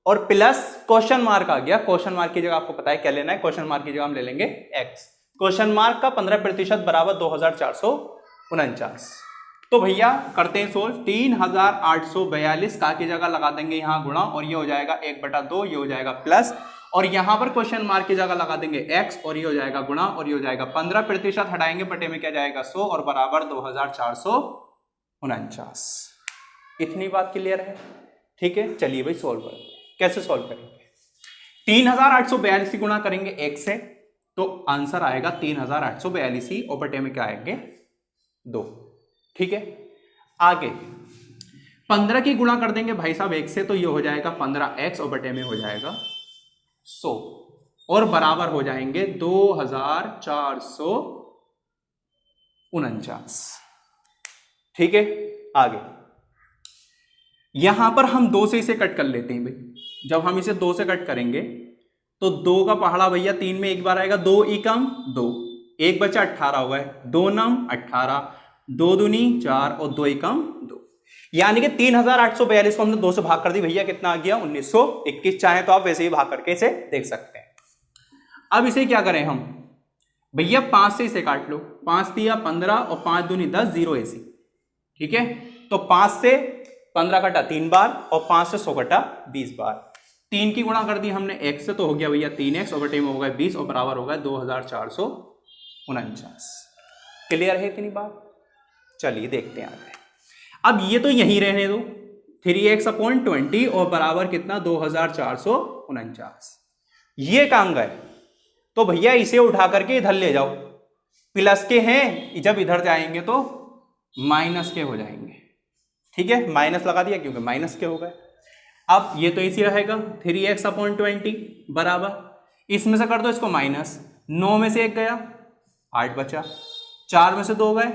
और प्लस क्वेश्चन मार्क आ गया। क्वेश्चन मार्क की जगह आपको पता है क्या लेना है, क्वेश्चन मार्क की जगह हम ले लेंगे x। क्वेश्चन मार्क का 15% बराबर 2449। तो भैया करते हैं सोल्व। 3842 का की जगह लगा देंगे यहां गुणा, और ये हो जाएगा 1/2, ये हो जाएगा प्लस, और यहां पर क्वेश्चन मार्क की जगह लगा देंगे x, और ये हो जाएगा गुणा, और ये हो जाएगा 15% हटाएंगे बटे में क्या जाएगा 100, और बराबर 2449। इतनी बात क्लियर है। ठीक है, चलिए भाई सोल्व करते हैं। कैसे सॉल्व करेंगे? 3842 की गुणा करेंगे 1 से तो आंसर आएगा 3842 ही, और बटे में क्या आएंगे 2। ठीक है, आगे 15 की गुणा कर देंगे भाई साहब 1 से तो ये हो जाएगा 15x और बटे में हो जाएगा 100 और बराबर हो जाएंगे 2449। ठीक है, आगे यहां पर हम 2 से इसे कट कर लेते हैं भाई। जब हम इसे 2 से कट करेंगे तो 2 का पहाड़ा भैया 3 में एक बार आएगा, 2 एकम 2, एक बचा 18 हो गए, 2 नम 18, 2 दूनी 4 और 2 एकम 2, यानी कि 3842 को हमने 2 से भाग कर दी भैया, कितना आ गया 1921। चाहे तो आप वैसे ही भाग करके इसे देख सकते हैं। अब इसे क्या करें हम भैया, 5 से इसे काट लो, 5 दिया 15 और 5 दूनी 10, 0 ऐसी। ठीक है, तो 5 से 15 कटा 3 बार और 5 से 100 कटा 20 बार। 3 की गुणा कर दी हमने x से तो हो गया भैया 3x और बटे में हो गया 20 और बराबर हो गया 2449। क्लियर है इतनी बात? चलिए देखते हैं आगे। अब ये तो यहीं रहने दो, 3x/20 और बराबर कितना 2449। ये कहां गए? तो भैया इसे उठा करके इधर ले जाओ, प्लस के हैं, जब इधर जाएंगे तो माइनस के हो जाएंगे। ठीक है, माइनस लगा दिया क्योंकि माइनस के हो गए। अब ये तो इसी रहेगा 3x/20 बराबर, इसमें से कर दो इसको माइनस, 9 में से 1 गया 8 बचा, 4 में से 2 गए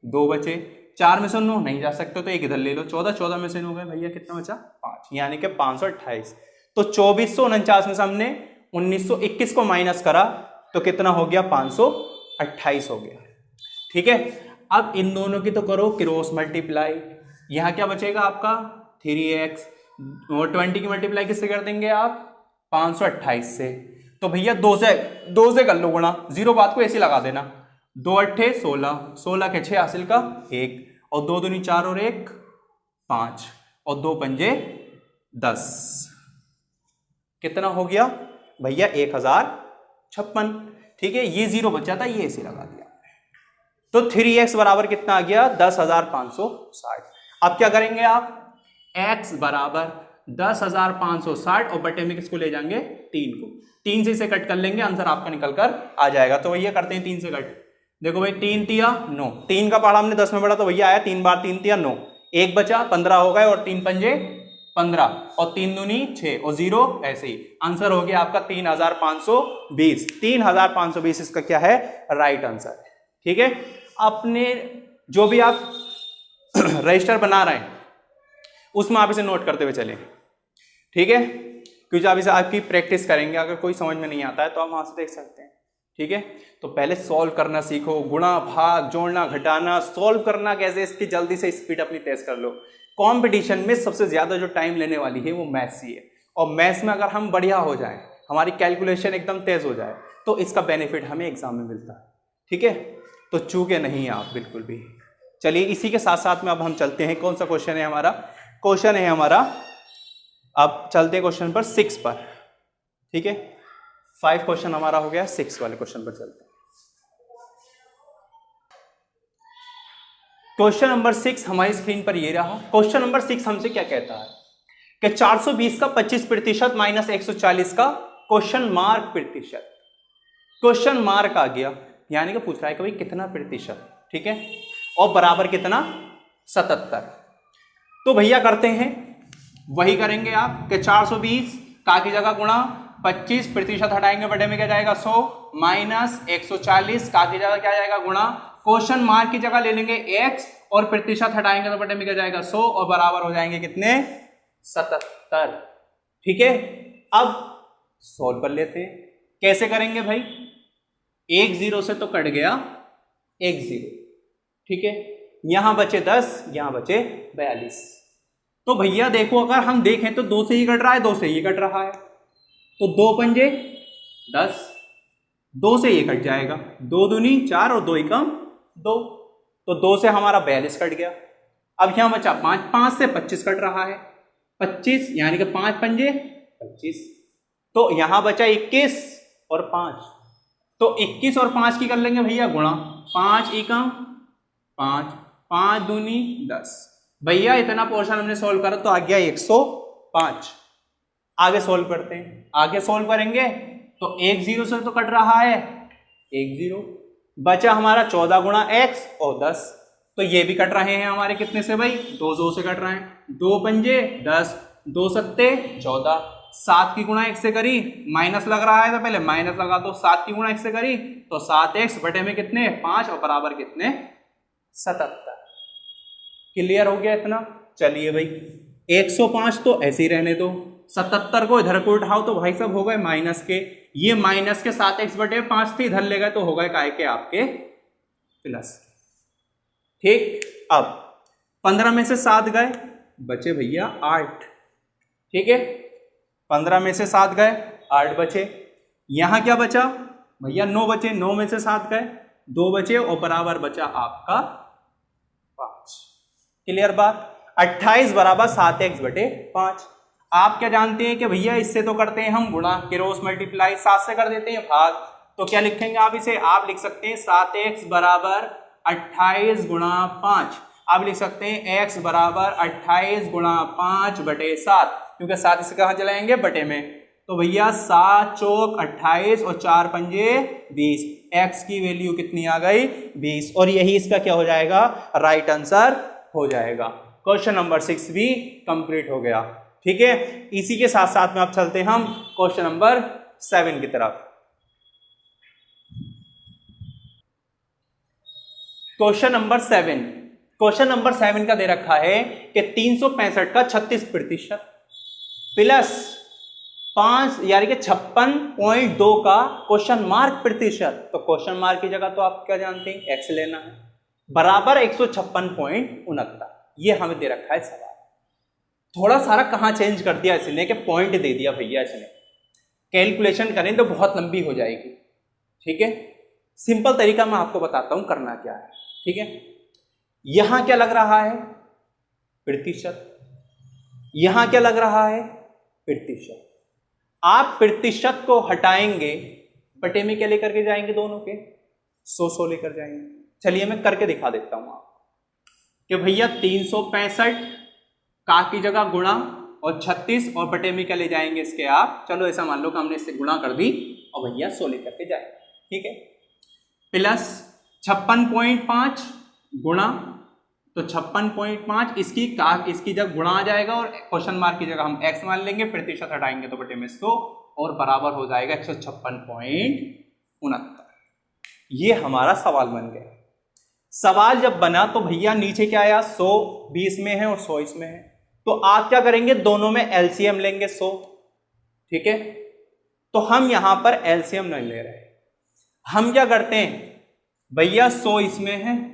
2 बचे, 4 में से 9 नहीं जा सकते तो एक इधर ले लो, 14 में से 9 गए भैया, कितना बचा 5, यानी कि 528। तो 2449 में से हमने 1921 को माइनस करा तो कितना हो गया 528 हो गया। ठीक है, अब इन दोनों की तो करो क्रॉस मल्टीप्लाई, यहां क्या बचेगा आपका 3x और 20 की मल्टीप्लाई किससे कर देंगे आप 528 से। तो भैया 2 से कर लो गुणा, 0 बात को ऐसे लगा देना, 2 अट्ठे 16, 16 के 6 हासिल का 1 और 2 दूनी 4 और 1 5 और 2 पंजे 10, कितना हो गया भैया 1056। ठीक है, ये 0 बचा था, ये ऐसे लगा दिया। तो 3x बराबर कितना आ गया 10,560। अब क्या करेंगे आप, x बराबर 10,560 और बटे में किसको ले जाएंगे 3 को, 3 से इसे कट कर लेंगे, आंसर आपका निकल कर आ जाएगा। तो भैया करते हैं 3 से कट। देखो भाई 3 तिया 9, 3 का पहाड़ा हमने 10 में बढ़ा तो भैया आया 3 बार 3 तिया 9, 1 बचा 15 हो गए और 3 पंजे 15 और 3 दूनी 6 और 0 ऐसे ही। आंसर हो गया आपका 3520। 3520 इसका क्या है राइट आंसर है। ठीक है, अपने जो भी आप रजिस्टर बना रहे हैं उसमें आप इसे नोट करते हुए चलें। ठीक है, क्योंकि आप इसे आपकी प्रैक्टिस करेंगे, अगर कोई समझ में नहीं आता है तो आप वहां से देख सकते हैं। ठीक है, तो पहले सॉल्व करना सीखो, गुणा भाग जोड़ना घटाना सॉल्व करना कैसे, इसकी जल्दी से स्पीड अपनी तेज कर लो। कंपटीशन में सबसे ज्यादा जो टाइम लेने वाली है वो मैथ्स ही है, और मैथ्स में अगर हम बढ़िया हो जाए, हमारी कैलकुलेशन एकदम तेज हो जाए तो इसका बेनिफिट हमें एग्जाम में मिलता है। ठीक है, तो चूके नहीं आप बिल्कुल भी। चलिए इसी के साथ साथ में अब हम चलते हैं, कौन सा क्वेश्चन है हमारा, क्वेश्चन है हमारा, अब चलते हैं क्वेश्चन पर 6 पर। ठीक है, 5 क्वेश्चन हमारा हो गया, 6 वाले क्वेश्चन पर चलते हैं। क्वेश्चन नंबर 6 हमारी स्क्रीन पर ये रहा। क्वेश्चन नंबर 6 हमसे क्या कहता है कि 420 का 25% माइनस 140 का क्वेश्चन मार्क प्रतिशत, क्वेश्चन मार्क आ गया, यानी कि पूछ रहा है कि भाई कितना प्रतिशत। ठीक है, और बराबर कितना 77। तो भैया करते हैं वही करेंगे आप कि 420 का की जगह गुणा 25% हटाएंगे बटे में क्या जाएगा 100 माइनस 140 का की जगह क्या जाएगा गुणा, क्वेश्चन मार्क की जगह ले लेंगे x और प्रतिशत हटाएंगे तो बटे में क्या जाएगा 100 और बराबर हो जाएंगे कितने 77। ठीक है, अब सोल्व कर लेते हैं। कैसे करेंगे भाई, 1 0 से तो कट गया 1 0। ठीक है, यहां बचे 10, यहां बचे 42। तो भैया देखो अगर हम देखें तो 2 से ही कट रहा है, 2 से ही कट रहा है, तो 2 पंजे 10, 2 से ये कट जाएगा, 2 दूनी 4 और 2 एकम 2, तो 2 से हमारा 42 कट गया। अब यहां बचा 5, 5 से 25 कट रहा है, 25 यानी कि 5 पंजे 25, तो यहां बचा 21 और 5, तो 21 और 5 की कर लेंगे भैया गुणा, 5 एकम 5, 5 दूनी 10। भैया इतना पोर्शन हमने सॉल्व करा तो आ गया 105। आगे सोल्व करते हैं। आगे सोल्व करेंगे तो एक जीरो से तो कट रहा है, एक जीरो बचा हमारा 14 गुणा एक्स और 10, तो ये भी कट रहे हैं हमारे कितने से भाई, दो दो से कट रहे हैं, 2 पंजे 10, 2 सत्ते 14, 7 की गुणा एक्स से करी, माइनस लग रहा है तो पहले माइनस लगा दो, 7 की गुणा एक्स से करी तो 7x बटे में कितने 5 और बराबर कितने 77। क्लियर हो गया इतना। चलिए भाई 105 तो ऐसे ही रहने दो, 77 को इधर को उठाओ तो भाई सब हो गए माइनस के, ये माइनस के 7x बटे 5 थे, इधर ले गए तो हो गए काय के आपके प्लस। ठीक, अब 15 में से 7 गए, बचे भैया 8। ठीक है, 15 में से 7 गए 8 बचे, यहां क्या बचा भैया 9 बचे, 9 में से 7 गए 2 बचे और बराबर बचा आपका 5। क्लियर बात। 28 बराबर 7x बटे 5। आप क्या जानते हैं कि भैया इससे तो करते हैं हम गुणा, क्रॉस मल्टीप्लाई, 7 से कर देते हैं भाग, तो क्या लिखेंगे आप इसे, आप लिख सकते हैं 7x बराबर 28 गुणा 5। आप लिख सकते हैं x बराबर 28 गुणा 5 बटे 7, क्योंकि 7 इसे कहाँ चलाएंगे बटे में, तो भैया 7 चौक 28 और 4 पंजे 20, x की वैल्यू कितनी आ गई 20, और यही इसका क्या हो जाएगा राइट आंसर हो जाएगा। क्वेश्चन नंबर 6 भी कंप्लीट हो गया। ठीक है, इसी के साथ साथ में आप चलते हैं हम क्वेश्चन नंबर 7 की तरफ। क्वेश्चन नंबर 7 का दे रखा है कि 365 का 36% प्लस 5 यानी कि 56.2 का क्वेश्चन मार्क प्रतिशत, तो क्वेश्चन मार्क की जगह तो आप क्या जानते हैं एक्स लेना है, बराबर 156.69, ये हमें दे रखा है सवाल। थोड़ा सारा कहां चेंज कर दिया इसने कि पॉइंट दे दिया भैया इसने, कैलकुलेशन करें तो बहुत लंबी हो जाएगी। ठीक है, सिंपल तरीका मैं आपको बताता हूं करना क्या है। ठीक है, यहां क्या लग रहा है प्रतिशत, यहां क्या लग रहा है प्रतिशत, आप प्रतिशत को हटाएंगे बटे में क्या लेकर के जाएंगे, दोनों के 100 लेकर जाएंगे। चलिए मैं करके दिखा देता हूं आप कि भैया 365 का की जगह गुणा और 36 और बटे में क्या ले जाएंगे इसके आप, चलो ऐसा मान लो कि हमने इससे गुणा कर दी और भैया 100 लेकर के जाएंगे। ठीक है, प्लस 56.5 गुणा, तो 56.5 इसकी जगह गुणा आ जाएगा और क्वेश्चन मार्क की जगह हम x मान लेंगे, प्रतिशत हटाएंगे तो बटे में 100 और बराबर हो जाएगा 156.69। ये हमारा सवाल बन गया। सवाल जब बना तो भैया नीचे क्या आया 100 20 में है और 100 इसमें है, तो आप क्या करेंगे दोनों में एलसीएम लेंगे 100। ठीक है, तो हम यहां पर एलसीएम नहीं ले रहे, हम क्या करते हैं भैया 100 इसमें है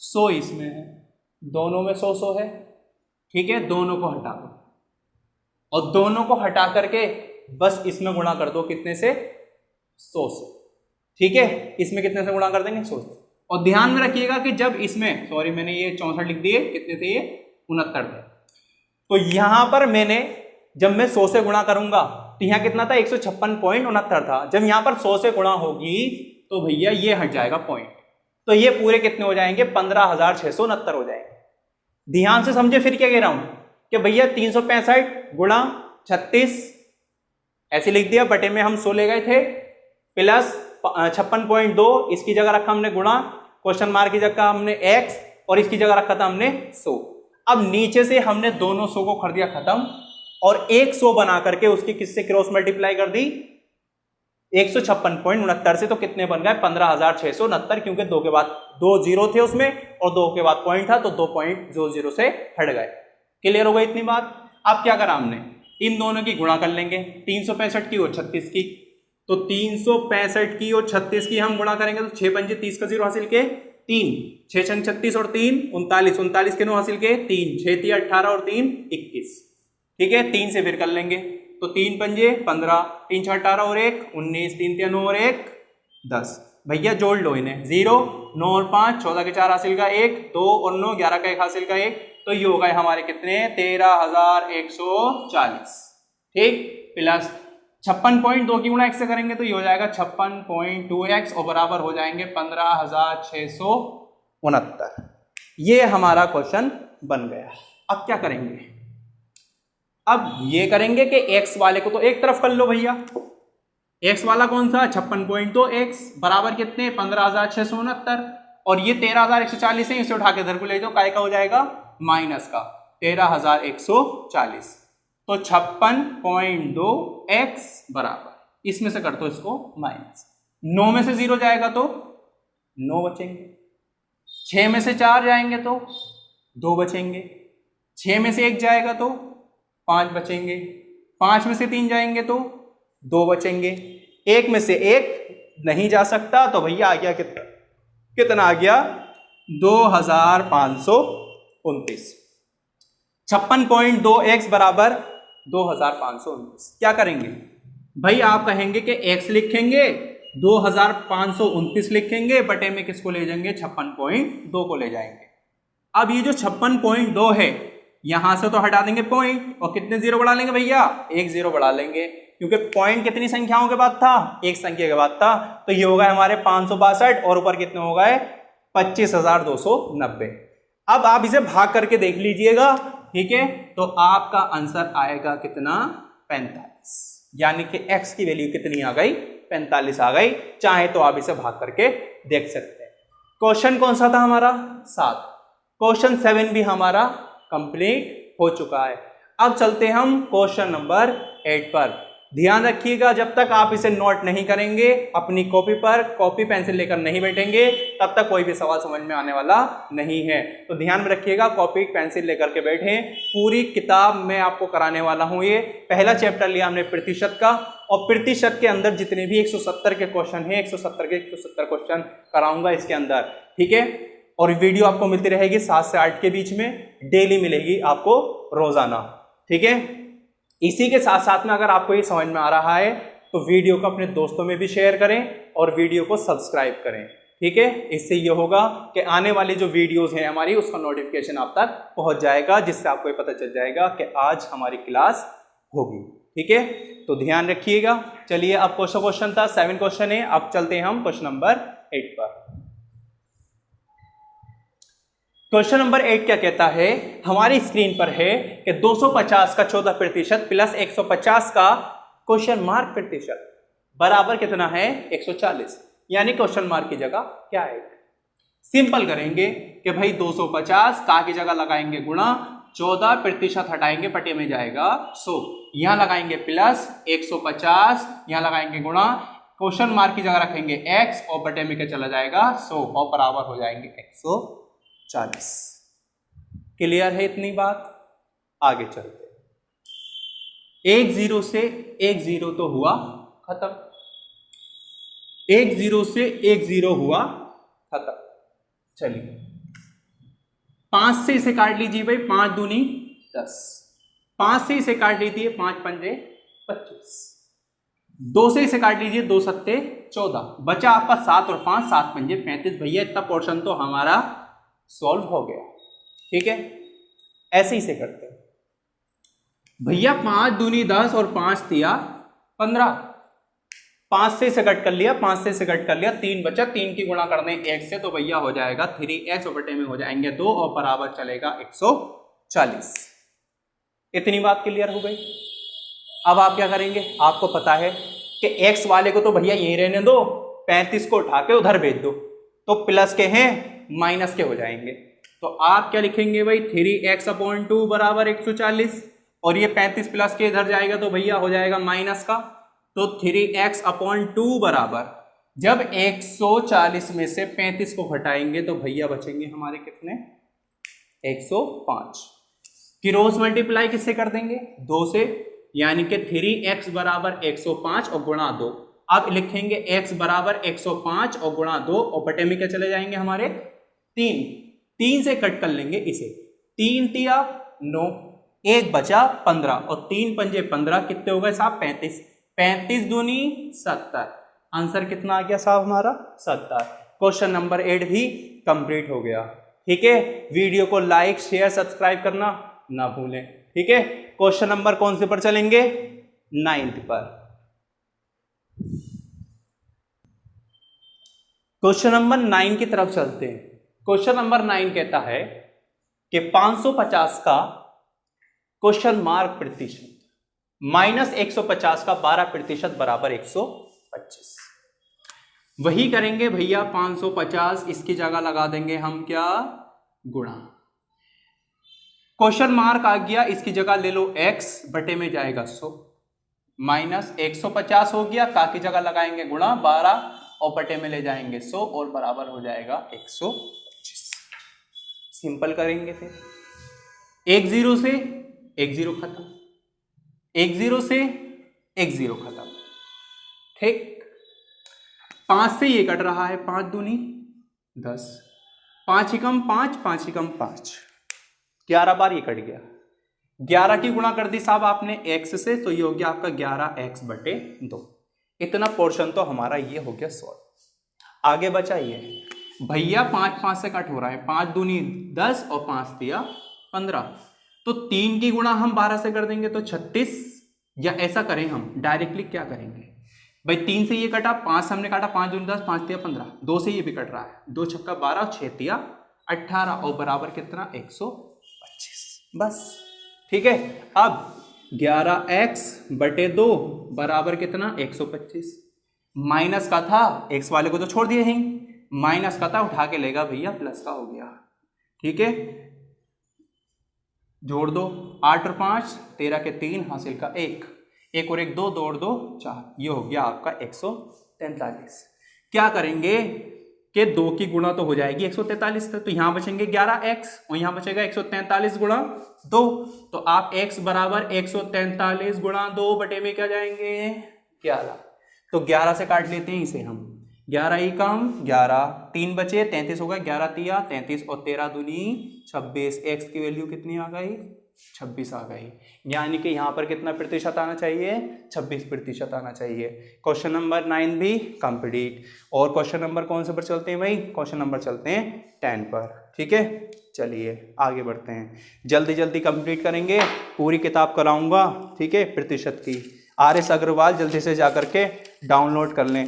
100 इसमें है, दोनों में 100 है। ठीक है, दोनों को हटा दो और दोनों को हटा करके बस इसमें गुणा कर दो, कितने से 100 से। ठीक है, इसमें कितने से गुणा कर देंगे 100 से। और ध्यान में रखिएगा कि जब इसमें, सॉरी मैंने ये 64 लिख दिए, कितने थे ये 69 थे, तो यहां पर मैंने जब मैं 100 से गुणा करूंगा तो यहां कितना था 156.69 था, जब यहां पर 100 से गुणा होगी तो भैया ये हट जाएगा पॉइंट, तो ये पूरे कितने हो जाएंगे 15,669 हो जाएंगे। ध्यान से समझे फिर क्या कह रहा हूं कि भैया 365 गुणा 36 ऐसे लिख दिया, बटे में हम 100 ले गए थे, प्लस 56.2 इसकी जगह रखा हमने गुणा, क्वेश्चन मार्क की जगह हमने x और इसकी जगह रखा था हमने 100। अब नीचे से हमने दोनों 100 को कर दिया खत्म और एक 100 बना करके उसकी किससे क्रॉस मल्टीप्लाई कर दी 156.69 से, तो कितने बन गए 15,669, क्योंकि 2 के बाद 2 जीरो थे उसमें और 2 के बाद पॉइंट था, तो 2 पॉइंट जो जीरो से हट गए। क्लियर हो गई इतनी बात। अब क्या करा हमने, इन दोनों की गुणा कर लेंगे, 365 की और 36 की, तो 365 की और 36 की हम गुणा करेंगे तो 6 पंजे 30 का 0 हासिल के 3, 6 छंग 36 और 3 39, 39 के 9 हासिल के 3, 6 3 18 और 3 21। ठीक है, 3 से फिर कर लेंगे तो 3 पंजे 15, 3 6 18 और 1 19, 3 3 9 और 1 10। भैया जोड़ लो इन्हें, 0 9 और 5 14 के 4 हासिल का 1, 2 और 9 11 का 1 हासिल का 1, तो ये हो गए हमारे कितने 13,140। ठीक, प्लस 56.2 की गुणा x से करेंगे तो ये हो जाएगा 56.2x और बराबर हो जाएंगे 15,669। ये हमारा क्वेश्चन बन गया। अब क्या करेंगे, अब ये करेंगे कि x वाले को तो एक तरफ कर लो भैया, x वाला कौन सा 56.2 x बराबर कितने 15,669 और ये 13,140 है, इसे उठा के इधर को ले जाओ, काय का हो जाएगा माइनस का 13,140। तो 56.2 x बराबर इसमें से कर दो इसको माइनस, 9 में से 0 जाएगा तो 9 बचेंगे, 6 में से 4 जाएंगे तो 2 बचेंगे, 6 में से 1 जाएगा तो 5 बचेंगे, 5 में से 3 जाएंगे तो 2 बचेंगे, 1 में से 1 नहीं जा सकता तो भैया आ गया कितना आ गया 2529। 56.2 x बराबर 2529। क्या करेंगे भाई, आप कहेंगे कि x लिखेंगे 2529 लिखेंगे, बटे में किसको ले जाएंगे 56.2 को ले जाएंगे। अब ये जो 56.2 है यहां से तो हटा देंगे पॉइंट और कितने जीरो बढ़ा लेंगे भैया, एक जीरो बढ़ा लेंगे, क्योंकि पॉइंट कितनी संख्याओं के बाद था, एक संख्या के बाद था, तो ये होगा हमारे 562 और ऊपर कितने हो गए 25,290। अब आप इसे भाग करके देख लीजिएगा, ठीक है, तो आपका आंसर आएगा कितना 45, यानी कि x की वैल्यू कितनी आ गई 45 आ गई। चाहे तो आप इसे भाग करके देख सकते हैं। क्वेश्चन कौन सा था हमारा 7, क्वेश्चन 7 भी हमारा कंप्लीट हो चुका है। अब चलते हम क्वेश्चन नंबर 8 पर। ध्यान रखिएगा, जब तक आप इसे नोट नहीं करेंगे अपनी कॉपी पर, कॉपी पेंसिल लेकर नहीं बैठेंगे, तब तक कोई भी सवाल समझ में आने वाला नहीं है। तो ध्यान में रखिएगा, कॉपी पेंसिल लेकर के बैठें। पूरी किताब मैं आपको कराने वाला हूं। ये पहला चैप्टर लिया हमने प्रतिशत का, और प्रतिशत के अंदर जितने भी 170 के क्वेश्चन है 170 के 170 क्वेश्चन कराऊंगा इसके अंदर, ठीक है। और वीडियो आपको मिलती रहेगी 7 से 8 के बीच में, डेली मिलेगी आपको रोजाना, ठीक है। इसी के साथ साथ में अगर आपको ये समझ में आ रहा है तो वीडियो को अपने दोस्तों में भी शेयर करें और वीडियो को सब्सक्राइब करें, ठीक है। इससे ये होगा कि आने वाली जो वीडियोस हैं हमारी उसका नोटिफिकेशन आप तक पहुंच जाएगा, जिससे आपको ये पता चल जाएगा कि आज हमारी क्लास होगी, ठीक है। तो ध्यान रखिएगा। चलिए, अब क्वेश्चन था 7 क्वेश्चन है। अब चलते हैं हम क्वेश्चन नंबर 8 पर। क्वेश्चन नंबर 8 क्या कहता है, हमारी स्क्रीन पर है कि 250 का 14% प्लस 150 का क्वेश्चन मार्क प्रतिशत बराबर कितना है 140, यानी क्वेश्चन मार्क की जगह क्या है। सिंपल करेंगे कि भाई 250 का की जगह लगाएंगे गुणा, 14% हटाएंगे बटे में जाएगा 100, यहां लगाएंगे प्लस 150, यहां लगाएंगे गुणा, क्वेश्चन मार्क की जगह रखेंगे x और बटे में क्या चला जाएगा 100 और बराबर हो जाएंगे 140। क्लियर है इतनी बात? आगे चलते, 1 0 से 1 0 तो हुआ खत्म, 1 0 से 1 0 हुआ खत्म। चलिए 5 से इसे काट लीजिए भाई, 5 दूनी 10, 5 से इसे काट लीजिए 5 पंजे 25, 2 से इसे काट लीजिए 2 सत्ते 14, बचा आपका 7 और 5, 7 पंजे 35। भैया इतना पोर्शन तो हमारा सॉल्व हो गया, ठीक है। ऐसे ही से करते हैं भैया, 5 दूनी 10 और 5 दिया 15, 5 से इसे कट कर लिया, 5 से इसे कट कर लिया, 3 बचा, 3 की गुणा करने 1 से तो भैया हो जाएगा 3x और बटे में हो जाएंगे 2 और बराबर चलेगा 140। इतनी बात क्लियर हो गई। अब आप क्या करेंगे, आपको पता है कि x वाले को तो भैया यही रहने दो, 35 को उठा के उधर भेज दो, तो प्लस के हैं माइनस के हो जाएंगे। तो आप क्या लिखेंगे भाई, 3x/2 बराबर 140, और ये 35 प्लस के इधर जाएगा तो भैया हो जाएगा माइनस का, तो 3x/2 बराबर, जब 140 में से 35 को घटाएंगे तो भैया बचेंगे हमारे कितने 105। क्रॉस मल्टीप्लाई किससे कर देंगे 2 से, यानी कि 3x बराबर 105 और गुणा 2। अब लिखेंगे x बराबर 105 और गुणा 2 और बटे में क्या चले जाएंगे हमारे 3 से कट कर लेंगे इसे, 3 तिया 9, 1 बचा 15 और 3 पंजे 15, कितने हो गए साहब 35, 35 दूनी 70। आंसर कितना आ गया साहब हमारा 70। क्वेश्चन नंबर 8 भी कंप्लीट हो गया, ठीक है। वीडियो को लाइक शेयर सब्सक्राइब करना ना भूलें, ठीक है। क्वेश्चन नंबर कौन से पर चलेंगे 9th पर। क्वेश्चन नंबर 9 की तरफ चलते हैं। क्वेश्चन नंबर 9 कहता है कि 550 का क्वेश्चन मार्क प्रतिशत, -150 का 12% बराबर 125। वही करेंगे भैया 550, इसकी जगह लगा देंगे हम क्या, गुणा। क्वेश्चन मार्क आ गया, इसकी जगह ले लो x, बटे में जाएगा 100, -150 हो गया, का की जगह लगाएंगे गुणा 12 और बटे में ले जाएंगे 100 और बराबर हो जाएगा 125। सिंपल करेंगे फिर, 1 0 से 1 0 खत्म, 1 0 से 1 0 खत्म, ठीक। 5 से ये कट रहा है, 5 दूनी 10, 5 एकम 5, 5 एकम 5, 11 बार ये कट गया। 11 की गुणा कर दी साहब आपने x से, तो ये हो गया आपका 11x बटे 2। इतना पोर्शन तो हमारा ये हो गया सॉल्व। आगे बचा ये भैया 5 5 से कट हो रहा है, 5 दूनी 10 और 5 दिया 15, तो 3 की गुणा हम 12 से कर देंगे तो 36, या ऐसा करें हम डायरेक्टली क्या करेंगे भाई, 3 से ये कटा, 5 हमने काटा, 5 दूनी 10, 5 दिया 15, 2 से ये भी कट रहा है, 2 छक्का 12, 6 दिया 18 और बराबर कितना 125, बस ठीक है। अब 11x बटे 2 बराबर कितना 125, माइनस का था, x वाले को तो छोड़ दिए हैं, माइनस का था उठा के लेगा भैया प्लस का हो गया, ठीक है। जोड़ दो, 8 और 5 13 के 3 हासिल का 1, 1 और 1 2, 2 और 2 4, ये हो गया आपका 143। क्या करेंगे कि 2 की गुणा तो हो जाएगी 143 तक, तो यहां बचेंगे 11x और यहां बचेगा 143 गुणा 2, तो आप x बराबर 143 गुणा 2 बटे में क्या जाएंगे 11, तो 11 से काट लेते हैं इसे हम, 11 ही कम 11, 3 बचे 33 होगा, 11 तिया 33 और 13 दूनी 26, x की वैल्यू कितनी आ गई 26 आ गई, यानी कि यहाँ पर कितना प्रतिशत आना चाहिए 26% आना चाहिए। क्वेश्चन नंबर 9 भी कंप्लीट। और क्वेश्चन नंबर कौन से पर चलते हैं भाई, क्वेश्चन नंबर चलते हैं 10 पर, ठीक है। चलिए आगे बढ़ते हैं, जल्दी जल्दी कंप्लीट करेंगे, पूरी किताब कराऊंगा, ठीक है, प्रतिशत की। RS अग्रवाल जल्दी से जा करके डाउनलोड कर लें,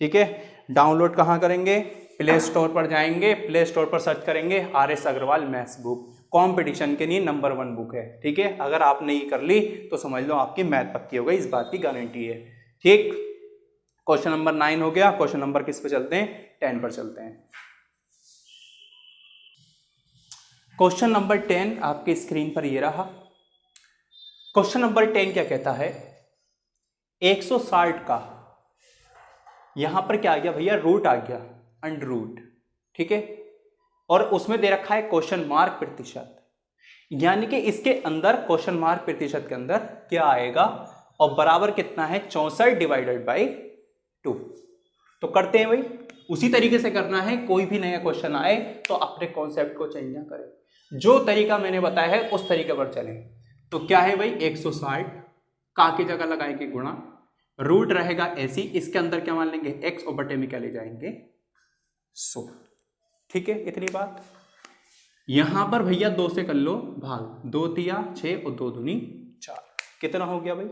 ठीक है। डाउनलोड कहाँ करेंगे, प्ले स्टोर पर जाएंगे, प्ले स्टोर पर सर्च करेंगे RS Agarwal maths book, competition के लिए नंबर 1 बुक है, ठीक है। अगर आपने ये कर ली तो समझ लो आपकी मैथ पक्की हो गई, इस बात की गारंटी है, ठीक। क्वेश्चन नंबर 9 हो गया, क्वेश्चन नंबर किस पे चलते हैं 10 पर चलते हैं। क्वेश्चन नंबर 10 आपके स्क्रीन पर ये रहा। क्वेश्चन नंबर 10 क्या कहता है, 160 का यहां पर क्या आ गया भैया, रूट आ गया, अंडर रूट, ठीक है, और उसमें दे रखा है क्वेश्चन मार्क प्रतिशत, यानी कि इसके अंदर क्वेश्चन मार्क प्रतिशत के अंदर क्या आएगा, और बराबर कितना है 64 डिवाइडेड बाई 2। तो करते हैं भाई, उसी तरीके से करना है, कोई भी नया क्वेश्चन आए तो अपने कॉन्सेप्ट को चेंज ना करें, जो तरीका मैंने बताया है उस तरीके पर चलें। तो क्या है भाई 160, का की जगह लगाएंगे गुणा, रूट रहेगा ऐसी, इसके अंदर क्या मान लेंगे x और बटे में क्या ले जाएंगे 100, ठीक है। इतनी बात। यहां पर भैया 2 से कर लो भाग, 2 तिया 6 और 2 दूनी 4, कितना हो गया भाई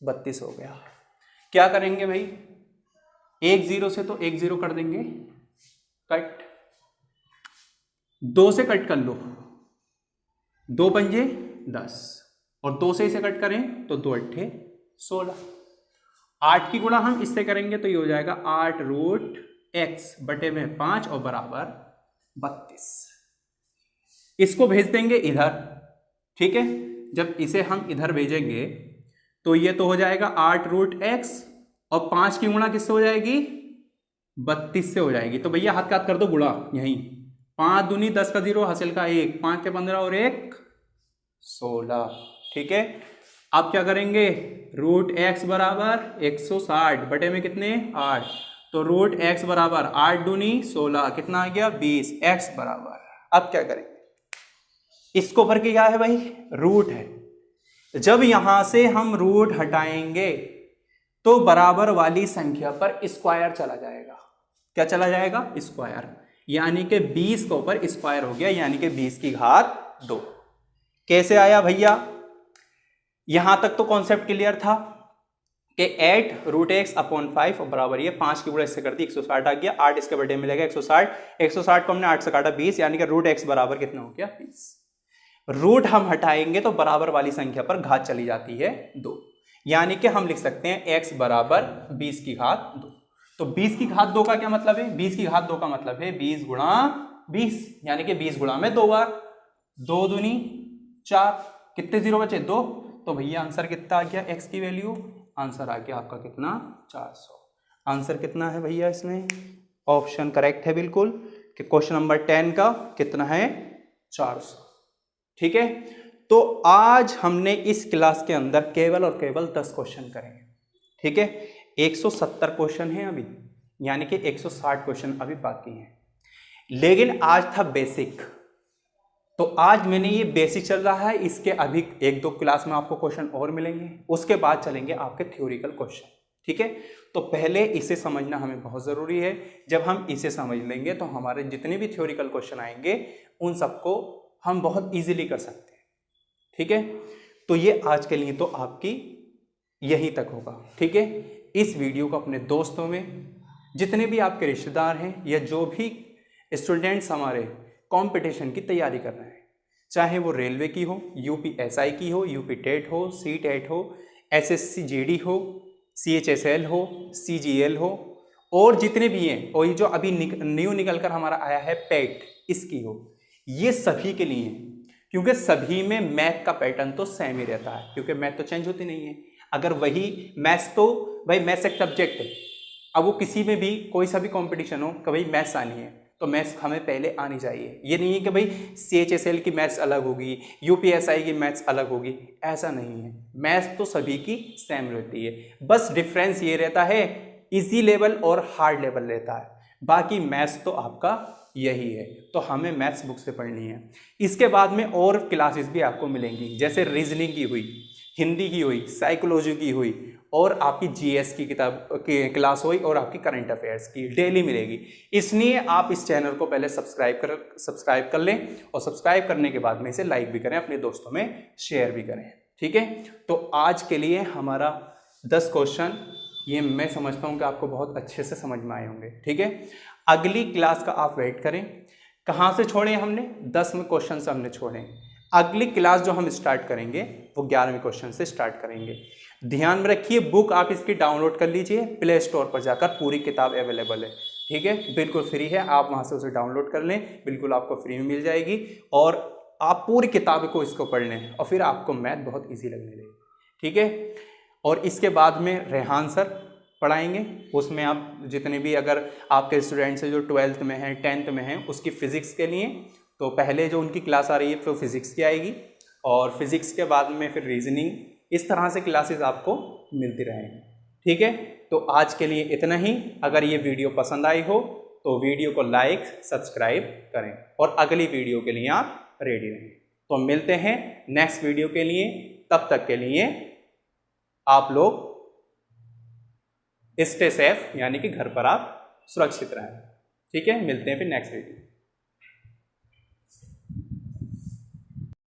32 हो गया। क्या करेंगे भाई, 1 0 से तो 1 0 कर देंगे, कट, 2 से कट कर लो, 2 पंजे 10 और 2 से इसे कट करें तो 2 अट्ठे 16, 8 की गुणा हम इससे करेंगे तो ये हो जाएगा 8 रूट x बटे में 5 और बराबर 32। इसको भेज देंगे इधर, ठीक है। जब इसे हम इधर भेजेंगे तो ये तो हो जाएगा 8 रूट x और 5 की गुणा किससे हो जाएगी 32 से हो जाएगी। तो भैया हाथ का हाथ कर दो गुणा, यहीं 5 दूनी 10 का 0 हासिल का 1, 5 के 15 और 1 16, ठीक है। अब क्या करेंगे, रूट x बराबर 160 बटे में कितने 8, तो रूट x बराबर 8 दूनी 16, कितना आ गया 20, x बराबर, अब क्या करेंगे, इसको भर के क्या है भाई रूट है, जब यहां से हम रूट हटाएंगे तो बराबर वाली संख्या पर स्क्वायर चला जाएगा, क्या चला जाएगा स्क्वायर, यानी कि 20 के ऊपर स्क्वायर हो गया, यानी कि 20 की घात 2। कैसे आया भैया, यहां तक तो कॉन्सेप्ट क्लियर था कि 8 रूट x अपॉन 5 और बराबर ये 5 की गुणा इससे कर दी 160 आ गया, 8 इसके बटे मिलेगा 160, 160 को हमने 8 से काटा 20, यानी कि रूट x बराबर कितना हो गया 20। रूट हम हटाएंगे तो बराबर वाली संख्या पर घात चली जाती है 2, यानी कि हम लिख सकते हैं x बराबर 20 की घात 2। तो 20 की घात 2 का क्या मतलब है? 20 की घात 2 का मतलब है 20 गुणा 20, यानी कि 20 गुणा में 2 बार, 2 दूनी 4, कितने जीरो बचे? 2। तो भैया आंसर कितना आ गया? x की वैल्यू आंसर आ गया आपका कितना? 400। आंसर कितना है भैया इसमें? ऑप्शन करेक्ट है बिल्कुल, कि क्वेश्चन नंबर 10 का कितना है? 400। ठीक है, तो आज हमने इस क्लास के अंदर केवल और केवल 10 क्वेश्चन करेंगे। ठीक है, 170 क्वेश्चन हैं अभी, यानी कि 160 क्वेश्चन अभी बाकी हैं, लेकिन आज था बेसिक। तो आज मैंने ये बेसिक चल रहा है, इसके अभी 1-2 क्लास में आपको क्वेश्चन और मिलेंगे, उसके बाद चलेंगे आपके थ्योरिकल क्वेश्चन। ठीक है, तो पहले इसे समझना हमें बहुत ज़रूरी है। जब हम इसे समझ लेंगे तो हमारे जितने भी थ्योरिकल क्वेश्चन आएंगे उन सबको हम बहुत इजीली कर सकते हैं। ठीक है, तो ये आज के लिए तो आपकी यहीं तक होगा। ठीक है, इस वीडियो को अपने दोस्तों में, जितने भी आपके रिश्तेदार हैं या जो भी स्टूडेंट्स हमारे कंपटीशन की तैयारी कर रहे हैं, चाहे वो रेलवे की हो, यूपीएसआई की हो, यूपी टेट हो, सी टेट हो, एसएससी जीडी हो, सीएचएसएल हो, सीजीएल हो, और जितने भी हैं, और ये जो अभी न्यू निकल कर हमारा आया है पेट, इसकी हो, ये सभी के लिए है, क्योंकि सभी में मैथ का पैटर्न तो सेम ही रहता है, क्योंकि मैथ तो चेंज होती नहीं है। अगर वही मैथ्स, तो भाई मैथ्स एक सब्जेक्ट है, अब वो किसी में भी कोई सा भी कंपटीशन हो कि भाई मैथ्स आनी है तो मैथ्स हमें पहले आनी चाहिए। ये नहीं है कि भाई सीएचएसएल की मैथ्स अलग होगी, यूपीएसआई की मैथ्स अलग होगी, ऐसा नहीं है। मैथ्स तो सभी की सेम रहती है, बस डिफरेंस ये रहता है इजी लेवल और हार्ड लेवल रहता है, बाकी मैथ्स तो आपका यही है। तो हमें मैथ्स बुक से पढ़नी है। इसके बाद में और क्लासेस भी आपको मिलेंगी, जैसे रीजनिंग की हुई, हिंदी की हुई, साइकोलॉजी की हुई, और आपकी जीएस की किताब की क्लास हुई, और आपकी करंट अफेयर्स की डेली मिलेगी। इसलिए आप इस चैनल को पहले सब्सक्राइब कर लें, और सब्सक्राइब करने के बाद में इसे लाइक भी करें, अपने दोस्तों में शेयर भी करें। ठीक है, तो आज के लिए हमारा 10 क्वेश्चन, ये मैं समझता हूँ कि आपको बहुत अच्छे से समझ में आए होंगे। ठीक है, अगली क्लास का आप वेट करें। कहाँ से छोड़े हमने? 10वें क्वेश्चन से हमने छोड़े। अगली क्लास जो हम स्टार्ट करेंगे वो 11वें क्वेश्चन से स्टार्ट करेंगे। ध्यान में रखिए, बुक आप इसकी डाउनलोड कर लीजिए, प्ले स्टोर पर जाकर पूरी किताब अवेलेबल है। ठीक है, बिल्कुल फ्री है, आप वहाँ से उसे डाउनलोड कर लें, बिल्कुल आपको फ्री में मिल जाएगी, और आप पूरी किताब को इसको पढ़ लें, और फिर आपको मैथ बहुत ईजी लगने लगेगी। ठीक है, और इसके बाद में रेहान सर पढ़ाएंगे, उसमें आप जितने भी अगर आपके स्टूडेंट्स हैं जो 12th में हैं, 10th में हैं, उसकी फ़िज़िक्स के लिए तो पहले जो उनकी क्लास आ रही है तो फिज़िक्स की आएगी, और फिज़िक्स के बाद में फिर रीजनिंग, इस तरह से क्लासेस आपको मिलती रहेंगी। ठीक है, तो आज के लिए इतना ही। अगर ये वीडियो पसंद आई हो तो वीडियो को लाइक सब्सक्राइब करें, और अगली वीडियो के लिए आप रेडी रहें। तो मिलते हैं नेक्स्ट वीडियो के लिए, तब तक के लिए आप लोग स्टे सेफ, यानी कि घर पर आप सुरक्षित रहें। ठीक है, मिलते हैं फिर नेक्स्ट वीडियो।